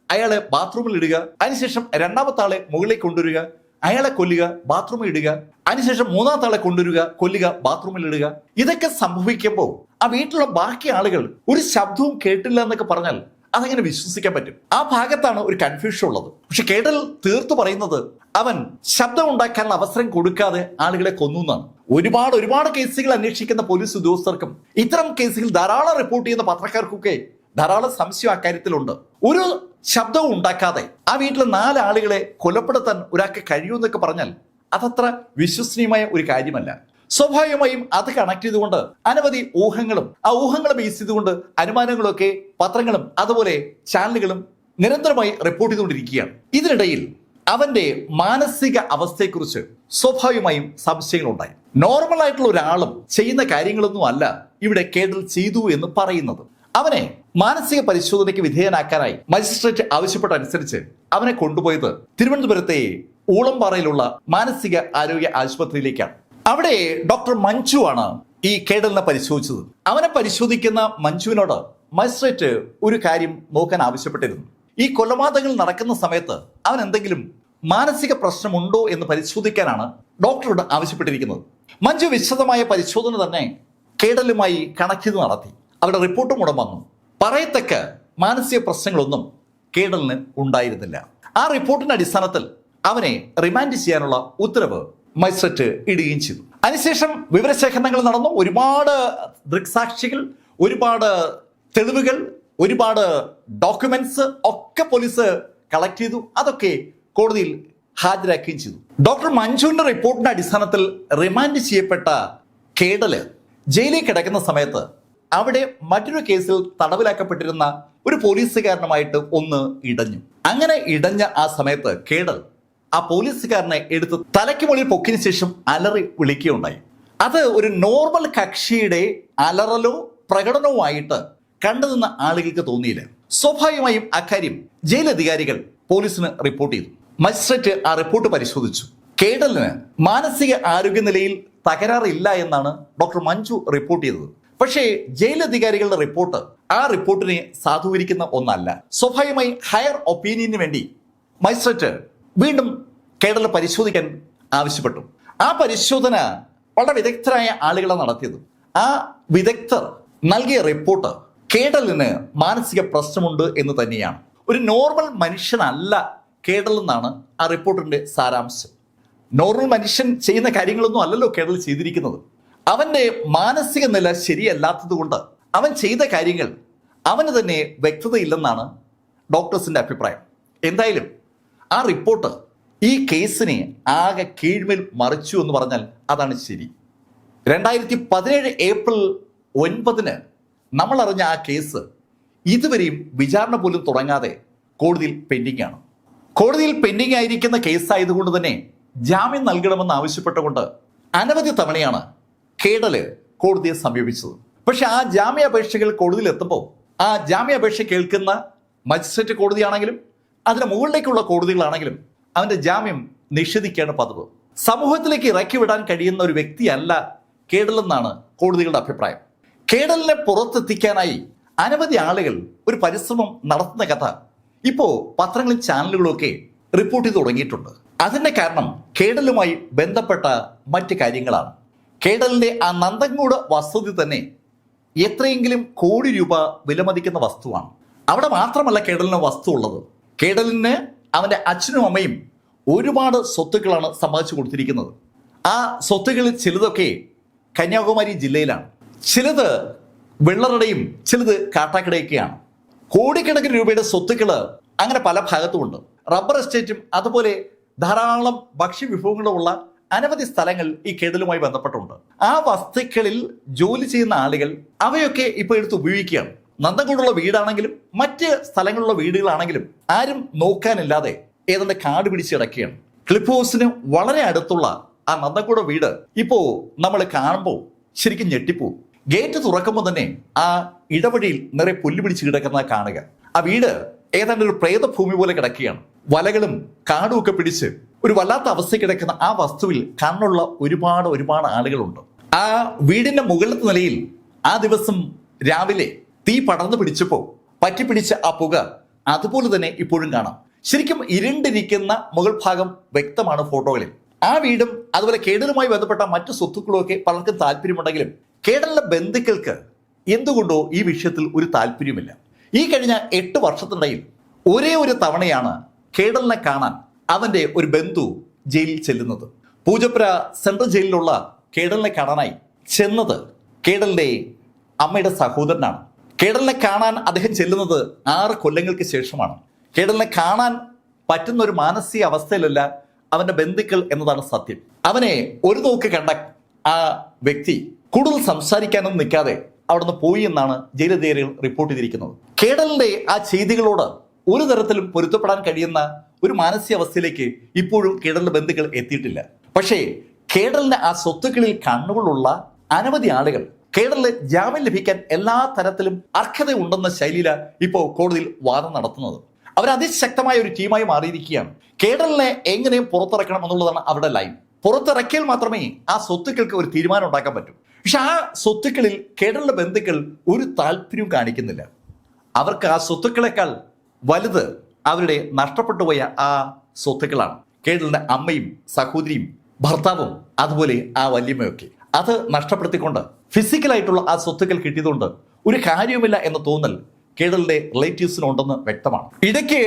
അയാളെ ബാത്റൂമിൽ ഇടുക, അതിനുശേഷം 2ാമത്തെ ആളെ മുകളിലേക്ക് കൊണ്ടുവരിക, അയാളെ കൊല്ലുക, ബാത്റൂമിൽ ഇടുക, അതിനുശേഷം മൂന്നാമത്തെ ആളെ കൊണ്ടുവരിക, കൊല്ലുക, ബാത്റൂമിൽ ഇടുക. ഇതൊക്കെ സംഭവിക്കുമ്പോൾ ആ വീട്ടിലുള്ള ബാക്കി ആളുകൾ ഒരു ശബ്ദവും കേട്ടില്ല എന്നൊക്കെ പറഞ്ഞാൽ അതെങ്ങനെ വിശ്വസിക്കാൻ പറ്റും? ആ ഭാഗത്താണ് ഒരു കൺഫ്യൂഷൻ ഉള്ളത്. പക്ഷെ കേടൽ തീർത്തു പറയുന്നത് അവൻ ശബ്ദം ഉണ്ടാക്കാനുള്ള അവസരം കൊടുക്കാതെ ആളുകളെ കൊന്നു എന്നാണ്. ഒരുപാട് കേസുകൾ അന്വേഷിക്കുന്ന പോലീസ് ഉദ്യോഗസ്ഥർക്കും ഇത്തരം കേസുകൾ ധാരാളം റിപ്പോർട്ട് ചെയ്യുന്ന പത്രക്കാർക്കൊക്കെ ധാരാളം സംശയം അക്കാര്യത്തിലുണ്ട്. ഒരു ശബ്ദവും ഉണ്ടാക്കാതെ ആ വീട്ടിലെ 4 ആളുകളെ കൊലപ്പെടുത്താൻ ഒരാൾക്ക് കഴിയുമെന്നൊക്കെ പറഞ്ഞാൽ അതത്ര വിശ്വസനീയമായ ഒരു കാര്യമല്ല. സ്വാഭാവികമായും അത് കണക്ട് ചെയ്തുകൊണ്ട് അനവധി ഊഹങ്ങളും ആ ഊഹങ്ങളെ ബേസ് ചെയ്തുകൊണ്ട് അനുമാനങ്ങളൊക്കെ പത്രങ്ങളും അതുപോലെ ചാനലുകളും നിരന്തരമായി റിപ്പോർട്ട് ചെയ്തുകൊണ്ടിരിക്കുകയാണ്. ഇതിനിടയിൽ അവന്റെ മാനസിക അവസ്ഥയെക്കുറിച്ച് സ്വാഭാവികമായും സംശയങ്ങളുണ്ടായി. നോർമൽ ആയിട്ടുള്ള ഒരാളും ചെയ്യുന്ന കാര്യങ്ങളൊന്നും അല്ല ഇവിടെ കേടൽ ചെയ്തു എന്ന് പറയുന്നത്. അവനെ മാനസിക പരിശോധനയ്ക്ക് വിധേയനാക്കാനായി മജിസ്ട്രേറ്റ് ആവശ്യപ്പെട്ട അനുസരിച്ച് അവനെ കൊണ്ടുപോയത് തിരുവനന്തപുരത്തെ ഊളംപാറയിലുള്ള മാനസിക ആരോഗ്യ ആശുപത്രിയിലേക്കാണ്. അവിടെ ഡോക്ടർ മഞ്ജു ആണ് ഈ കേടലിനെ പരിശോധിച്ചത്. അവനെ പരിശോധിക്കുന്ന മഞ്ജുവിനോട് മജിസ്ട്രേറ്റ് ഒരു കാര്യം നോക്കാൻ ആവശ്യപ്പെട്ടിരുന്നു. ഈ കൊലപാതകങ്ങൾ നടക്കുന്ന സമയത്ത് അവൻ എന്തെങ്കിലും മാനസിക പ്രശ്നമുണ്ടോ എന്ന് പരിശോധിക്കാനാണ് ഡോക്ടറോട് ആവശ്യപ്പെട്ടിരിക്കുന്നത്. മഞ്ജു വിശദമായ പരിശോധന തന്നെ കേടലുമായി കണക്ട് ചെയ്ത് നടത്തി. അവരുടെ റിപ്പോർട്ടും ഉടൻ വന്നു. പറയത്തക്ക മാനസിക പ്രശ്നങ്ങളൊന്നും കേടലിന് ഉണ്ടായിരുന്നില്ല. ആ റിപ്പോർട്ടിന്റെ അടിസ്ഥാനത്തിൽ അവനെ റിമാൻഡ് ചെയ്യാനുള്ള ഉത്തരവ് മജിസ്ട്രേറ്റ് ഇടുകയും ചെയ്തു. അതിനുശേഷം വിവരശേഖരണങ്ങൾ നടന്നു. ഒരുപാട് ദൃക്സാക്ഷികൾ, ഒരുപാട് തെളിവുകൾ, ഒരുപാട് ഡോക്യുമെന്റ്സ് ഒക്കെ പോലീസ് കളക്ട് ചെയ്തു. അതൊക്കെ കോടതിയിൽ ഹാജരാക്കുകയും ചെയ്തു. ഡോക്ടർ മഞ്ജുവിന്റെ റിപ്പോർട്ടിന്റെ അടിസ്ഥാനത്തിൽ റിമാൻഡ് ചെയ്യപ്പെട്ട കേടല് ജയിലിൽ കിടക്കുന്ന സമയത്ത് അവിടെ മറ്റൊരു കേസിൽ തടവിലാക്കപ്പെട്ടിരുന്ന ഒരു പോലീസുകാരനുമായിട്ട് ഒന്ന് ഇടഞ്ഞു. അങ്ങനെ ഇടഞ്ഞ ആ സമയത്ത് കേടൽ ആ പോലീസുകാരനെ എടുത്ത് തലയ്ക്ക് മുകളിൽ പൊക്കിന് ശേഷം അലറി വിളിക്കുകയുണ്ടായി. അത് ഒരു നോർമൽ കക്ഷിയുടെ അലറലോ പ്രകടനവും ആയിട്ട് കണ്ടുനിന്ന ആളുകൾക്ക് തോന്നിയില്ല. സ്വാഭാവികമായും അക്കാര്യം ജയിലധികാരികൾ പോലീസിന് റിപ്പോർട്ട് ചെയ്തു. മജിസ്ട്രേറ്റ് ആ റിപ്പോർട്ട് പരിശോധിച്ചു. കേടലിന് മാനസിക ആരോഗ്യനിലയിൽ തകരാറില്ല എന്നാണ് ഡോക്ടർ മഞ്ജു റിപ്പോർട്ട് ചെയ്തത്. പക്ഷേ ജയിലധികാരികളുടെ റിപ്പോർട്ട് ആ റിപ്പോർട്ടിനെ സാധൂകരിക്കുന്ന ഒന്നല്ല. സ്വാഭാവികമായി ഹയർ ഒപ്പീനിയന് വേണ്ടി മജിസ്ട്രേറ്റ് വീണ്ടും കേടലിനെ പരിശോധിക്കാൻ ആവശ്യപ്പെട്ടു. ആ പരിശോധന വളരെ വിദഗ്ധരായ ആളുകളാണ് നടത്തിയത്. ആ വിദഗ്ധർ നൽകിയ റിപ്പോർട്ട് കേടലിന് മാനസിക പ്രശ്നമുണ്ട് എന്ന് തന്നെയാണ്. ഒരു നോർമൽ മനുഷ്യനല്ല കേടൽ എന്നാണ് ആ റിപ്പോർട്ടിന്റെ സാരാംശം. നോർമൽ മനുഷ്യൻ ചെയ്യുന്ന കാര്യങ്ങളൊന്നും അല്ലല്ലോ കേടൽ ചെയ്തിരിക്കുന്നത്. അവന്റെ മാനസിക നില ശരിയല്ലാത്തത് കൊണ്ട് അവൻ ചെയ്ത കാര്യങ്ങൾ അവന് തന്നെ വ്യക്തതയില്ലെന്നാണ് ഡോക്ടേഴ്സിന്റെ അഭിപ്രായം. എന്തായാലും ആ റിപ്പോർട്ട് ഈ കേസിനെ ആകെ കീഴ്മേൽ മറിച്ചു എന്ന് പറഞ്ഞാൽ അതാണ് ശരി. 2017 ഏപ്രിൽ 9 നമ്മൾ അറിഞ്ഞ ആ കേസ് ഇതുവരെയും വിചാരണ പോലും തുടങ്ങാതെ കോടതിയിൽ പെൻഡിംഗ് ആണ്. കോടതിയിൽ പെൻഡിംഗ് ആയിരിക്കുന്ന കേസായതുകൊണ്ട് തന്നെ ജാമ്യം നൽകണമെന്ന് ആവശ്യപ്പെട്ടുകൊണ്ട് അനവധി തവണയാണ് കേടല് കോടതിയെ സമീപിച്ചത്. പക്ഷെ ആ ജാമ്യാപേക്ഷകൾ കോടതിയിൽ എത്തുമ്പോൾ ആ ജാമ്യാപേക്ഷ കേൾക്കുന്ന മജിസ്ട്രേറ്റ് കോടതിയാണെങ്കിലും അതിന് മുകളിലേക്കുള്ള കോടതികളാണെങ്കിലും അവന്റെ ജാമ്യം നിഷേധിക്കുകയാണ് പതിവ്. സമൂഹത്തിലേക്ക് ഇറക്കി വിടാൻ കഴിയുന്ന ഒരു വ്യക്തിയല്ല കേടലെന്നാണ് കോടതികളുടെ അഭിപ്രായം. കേടലിനെ പുറത്തെത്തിക്കാനായി അനവധി ആളുകൾ ഒരു പരിശ്രമം നടത്തുന്ന കഥ ഇപ്പോ പത്രങ്ങളും ചാനലുകളും ഒക്കെ റിപ്പോർട്ട് ചെയ്ത് തുടങ്ങിയിട്ടുണ്ട്. അതിന്റെ കാരണം കേടലുമായി ബന്ധപ്പെട്ട മറ്റ് കാര്യങ്ങളാണ്. കേടലിന്റെ ആ നന്ദൻകൂട് വസ്തുത തന്നെ എത്രയെങ്കിലും കോടി രൂപ വിലമതിക്കുന്ന വസ്തുവാണ്. അവിടെ മാത്രമല്ല കേടലിന് വസ്തു ഉള്ളത്. കേടലിന് അവന്റെ അച്ഛനും അമ്മയും ഒരുപാട് സ്വത്തുക്കളാണ് സമ്പാദിച്ചു കൊടുത്തിരിക്കുന്നത്. ആ സ്വത്തുക്കളിൽ ചിലതൊക്കെ കന്യാകുമാരി ജില്ലയിലാണ്, ചിലത് വെള്ളറടയും ചിലത് കാട്ടാക്കടയൊക്കെയാണ്. കോടിക്കണക്കിന് രൂപയുടെ സ്വത്തുക്കൾ അങ്ങനെ പല ഭാഗത്തുമുണ്ട്. റബ്ബർ എസ്റ്റേറ്റും അതുപോലെ ധാരാളം ഭക്ഷ്യവിഭവങ്ങളുമുള്ള അനവധി സ്ഥലങ്ങൾ ഈ കേടലുമായി ബന്ധപ്പെട്ടുണ്ട്. ആ വസ്തുക്കളിൽ ജോലി ചെയ്യുന്ന ആളുകൾ അവയൊക്കെ ഇപ്പോൾ എടുത്ത് ഉപയോഗിക്കുകയാണ്. നന്ദൻകൂടുള്ള വീടാണെങ്കിലും മറ്റ് സ്ഥലങ്ങളിലുള്ള വീടുകളാണെങ്കിലും ആരും നോക്കാനില്ലാതെ ഏതാണ്ട് കാട് പിടിച്ച് കിടക്കുകയാണ്. ക്ലിഫ് ഹൗസിന് വളരെ അടുത്തുള്ള ആ നന്ദൻകൂട് വീട് ഇപ്പോ നമ്മൾ കാണുമ്പോൾ ശരിക്കും ഞെട്ടിപ്പോവും. ഗേറ്റ് തുറക്കുമ്പോൾ തന്നെ ആ ഇടവഴിയിൽ നിറയെ പുല്ല് പിടിച്ച് കിടക്കുന്ന കാണുക. ആ വീട് ഏതാണ്ട് ഒരു പ്രേതഭൂമി പോലെ കിടക്കുകയാണ്. വലകളും കാടും ഒക്കെ പിടിച്ച് ഒരു വല്ലാത്ത അവസ്ഥ കിടക്കുന്ന ആ വസ്തുവിൽ കണ്ണുള്ള ഒരുപാട് ആളുകളുണ്ട്. ആ വീടിന്റെ മുകളിലത്തെ നിലയിൽ ആ ദിവസം രാവിലെ തീ പടർന്നു പിടിച്ചപ്പോൾ പറ്റിപ്പിടിച്ച ആ പുക അതുപോലെ തന്നെ ഇപ്പോഴും കാണാം. ശരിക്കും ഇരുണ്ടിരിക്കുന്ന മുകൾ ഭാഗം വ്യക്തമാണ് ഫോട്ടോകളിൽ. ആ വീടും അതുപോലെ കേഡലുമായി ബന്ധപ്പെട്ട മറ്റു സ്വത്തുക്കളും ഒക്കെ പലർക്കും താല്പര്യമുണ്ടെങ്കിലും കേഡലിന്റെ ബന്ധുക്കൾക്ക് എന്തുകൊണ്ടോ ഈ വിഷയത്തിൽ ഒരു താല്പര്യമില്ല. ഈ കഴിഞ്ഞ 8 വർഷത്തിനിടയിൽ ഒരേ ഒരു തവണയാണ് കേഡലിനെ കാണാൻ അവന്റെ ഒരു ബന്ധു ജയിലിൽ ചെല്ലുന്നത്. പൂജപ്പുര സെൻട്രൽ ജയിലിലുള്ള കേഡലിനെ കാണാനായി ചെന്നത് കേഡലിന്റെ അമ്മയുടെ സഹോദരനാണ്. കേഡലിനെ കാണാൻ അദ്ദേഹം ചെല്ലുന്നത് 6 കൊല്ലങ്ങൾക്ക് ശേഷമാണ്. കേഡലിനെ കാണാൻ പറ്റുന്ന ഒരു മാനസിക അവസ്ഥയിലല്ല അവന്റെ ബന്ധുക്കൾ എന്നതാണ് സത്യം. അവനെ ഒരു നോക്ക് കണ്ട ആ വ്യക്തി കൂടുതൽ സംസാരിക്കാനൊന്നും നിൽക്കാതെ അവിടുന്ന് പോയി എന്നാണ് ജയിലധികാരികൾ റിപ്പോർട്ട് ചെയ്തിരിക്കുന്നത്. കേഡലിന്റെ ആ ചെയ്തികളോട് ഒരു തരത്തിലും പൊരുത്തപ്പെടാൻ കഴിയുന്ന ഒരു മാനസികാവസ്ഥയിലേക്ക് ഇപ്പോഴും കേഡലിന്റെ ബന്ധുക്കൾ എത്തിയിട്ടില്ല. പക്ഷേ കേഡലിന് ആ സ്വത്തുക്കളിൽ കണ്ണുകളുള്ള അനവധി ആളുകൾ കേഡലിന് ജാമ്യം ലഭിക്കാൻ എല്ലാ തരത്തിലും അർഹതയുണ്ടെന്ന ശൈലിയില ഇപ്പോൾ കോടതിയിൽ വാദം നടത്തുന്നത്. അവർ അതിശക്തമായ ഒരു ടീമായി മാറിയിരിക്കുകയാണ്. കേഡലിനെ എങ്ങനെയും പുറത്തിറക്കണം എന്നുള്ളതാണ് അവരുടെ ലൈൻ. പുറത്തിറക്കിയാൽ മാത്രമേ ആ സ്വത്തുക്കൾക്ക് ഒരു തീരുമാനം ഉണ്ടാക്കാൻ പറ്റൂ. പക്ഷെ ആ സ്വത്തുക്കളിൽ കേഡലിന്റെ ബന്ധുക്കൾ ഒരു താല്പര്യവും കാണിക്കുന്നില്ല. അവർക്ക് ആ സ്വത്തുക്കളെക്കാൾ വലുത് അവരുടെ നഷ്ടപ്പെട്ടു പോയ ആ സ്വത്തുക്കളാണ്. കേഡലിന്റെ അമ്മയും സഹോദരിയും ഭർത്താവും അതുപോലെ ആ വല്യമ്മയൊക്കെ അത് നഷ്ടപ്പെടുത്തിക്കൊണ്ട് ഫിസിക്കലായിട്ടുള്ള ആ സ്വത്തുക്കൾ കിട്ടിയതുകൊണ്ട് ഒരു കാര്യവുമില്ല എന്ന തോന്നൽ കേഡലിന്റെ റിലേറ്റീവ്സിനുണ്ടെന്ന് വ്യക്തമാണ്. ഇടയ്ക്ക്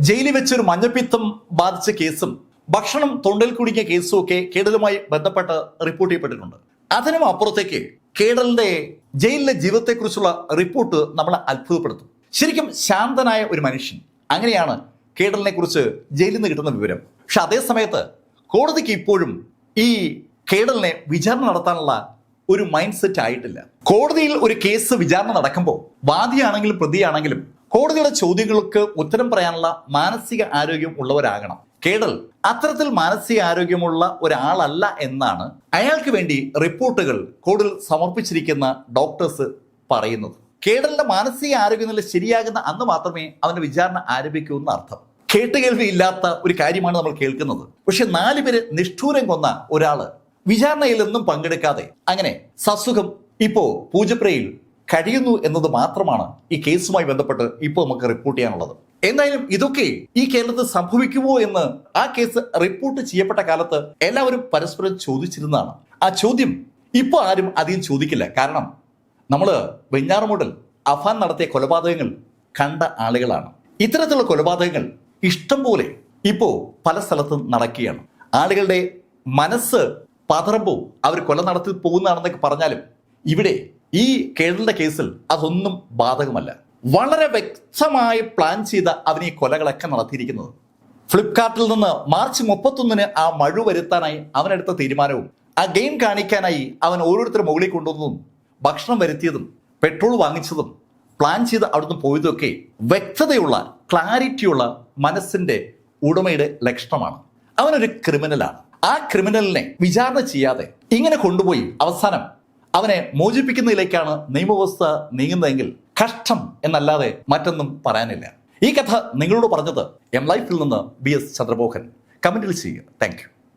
ജയിലിൽ വെച്ചൊരു മഞ്ഞപ്പിത്തം ബാധിച്ച കേസും ഭക്ഷണം തൊണ്ടിൽ കുടുങ്ങിയ കേസും ഒക്കെ കേഡലുമായി ബന്ധപ്പെട്ട് റിപ്പോർട്ട് ചെയ്യപ്പെട്ടിട്ടുണ്ട്. അതിനും അപ്പുറത്തേക്ക് കേഡലിന്റെ ജയിലിലെ ജീവിതത്തെക്കുറിച്ചുള്ള റിപ്പോർട്ട് നമ്മളെ അത്ഭുതപ്പെടുത്തും. ശരിക്കും ശാന്തനായ ഒരു മനുഷ്യൻ, അങ്ങനെയാണ് കേഡലിനെ കുറിച്ച് ജയിലിൽ നിന്ന് കിട്ടുന്ന വിവരം. പക്ഷെ അതേ സമയത്ത് കോടതിക്ക് ഇപ്പോഴും ഈ കേഡലിനെ വിചാരണ നടത്താനുള്ള ഒരു മൈൻഡ് സെറ്റ് ആയിട്ടില്ല. കോടതിയിൽ ഒരു കേസ് വിചാരണ നടക്കുമ്പോൾ വാദിയാണെങ്കിലും പ്രതിയാണെങ്കിലും കോടതിയുടെ ചോദ്യങ്ങൾക്ക് ഉത്തരം പറയാനുള്ള മാനസിക ആരോഗ്യം ഉള്ളവരാകണം. കേഡൽ അത്തരത്തിൽ മാനസിക ആരോഗ്യമുള്ള ഒരാളല്ല എന്നാണ് അയാൾക്ക് വേണ്ടി റിപ്പോർട്ടുകൾ കോടതിയിൽ സമർപ്പിച്ചിരിക്കുന്ന ഡോക്ടേഴ്സ് പറയുന്നത്. കേഡലിന്റെ മാനസിക ആരോഗ്യനില ശരിയാകുന്ന അന്ന് മാത്രമേ അവന്റെ വിചാരണ ആരംഭിക്കൂ എന്ന് അർത്ഥം. കേട്ടുകേൾവിയില്ലാത്ത ഒരു കാര്യമാണ് നമ്മൾ കേൾക്കുന്നത്. പക്ഷെ 4 പേര് നിഷ്ഠൂരം കൊന്ന ഒരാള് വിചാരണയിൽ ഒന്നും പങ്കെടുക്കാതെ അങ്ങനെ സസുഖം ഇപ്പോ പൂജപ്പുരയിൽ കഴിയുന്നു എന്നത് മാത്രമാണ് ഈ കേസുമായി ബന്ധപ്പെട്ട് ഇപ്പോൾ നമുക്ക് റിപ്പോർട്ട് ചെയ്യാനുള്ളത്. എന്തായാലും ഇതൊക്കെ ഈ കേരളത്തിൽ സംഭവിക്കുമോ എന്ന് ആ കേസ് റിപ്പോർട്ട് ചെയ്യപ്പെട്ട കാലത്ത് എല്ലാവരും പരസ്പരം ചോദിച്ചിരുന്നതാണ്. ആ ചോദ്യം ഇപ്പൊ ആരും അധികം ചോദിക്കില്ല. കാരണം നമ്മള് വെഞ്ഞാറമൂടിൽ അഫാൻ നടത്തിയ കൊലപാതകങ്ങൾ കണ്ട ആളുകളാണ്. ഇത്തരത്തിലുള്ള കൊലപാതകങ്ങൾ ഇഷ്ടം പോലെ ഇപ്പോ പല സ്ഥലത്തും നടക്കുകയാണ്. ആളുകളുടെ മനസ്സ് പതറുമ്പോൾ അവർ കൊല നടത്തി പോകുന്നതാണെന്നൊക്കെ പറഞ്ഞാലും ഇവിടെ ഈ കേഡലിന്റെ കേസിൽ അതൊന്നും ബാധകമല്ല. വളരെ വ്യക്തമായി പ്ലാൻ ചെയ്ത അവൻ ഈ കൊലകളൊക്കെ നടത്തിയിരിക്കുന്നത്. ഫ്ലിപ്കാർട്ടിൽ നിന്ന് മാർച്ച് 31 ആ മഴ വരുത്താനായി അവനെടുത്ത തീരുമാനവും ആ ഗെയിം കാണിക്കാനായി അവൻ ഓരോരുത്തരും മുകളിൽ കൊണ്ടുവന്നതും ഭക്ഷണം വരുത്തിയതും പെട്രോൾ വാങ്ങിച്ചതും പ്ലാൻ ചെയ്ത് അവിടുന്ന് പോയതൊക്കെ വ്യക്തതയുള്ള ക്ലാരിറ്റിയുള്ള മനസ്സിന്റെ ഉടമയുടെ ലക്ഷണമാണ്. അവനൊരു ക്രിമിനലാണ്. ആ ക്രിമിനലിനെ വിചാരണ ചെയ്യാതെ ഇങ്ങനെ കൊണ്ടുപോയി അവസാനം അവനെ മോചിപ്പിക്കുന്നതിലേക്കാണ് നിയമവ്യവസ്ഥ നീങ്ങുന്നതെങ്കിൽ കഷ്ടം എന്നല്ലാതെ മറ്റൊന്നും പറയാനില്ല. ഈ കഥ നിങ്ങളോട് പറഞ്ഞത് എം ലൈഫിൽ നിന്ന് BS ചന്ദ്രമോഹൻ. കമന്റിൽ ചെയ്യുക. Thank you.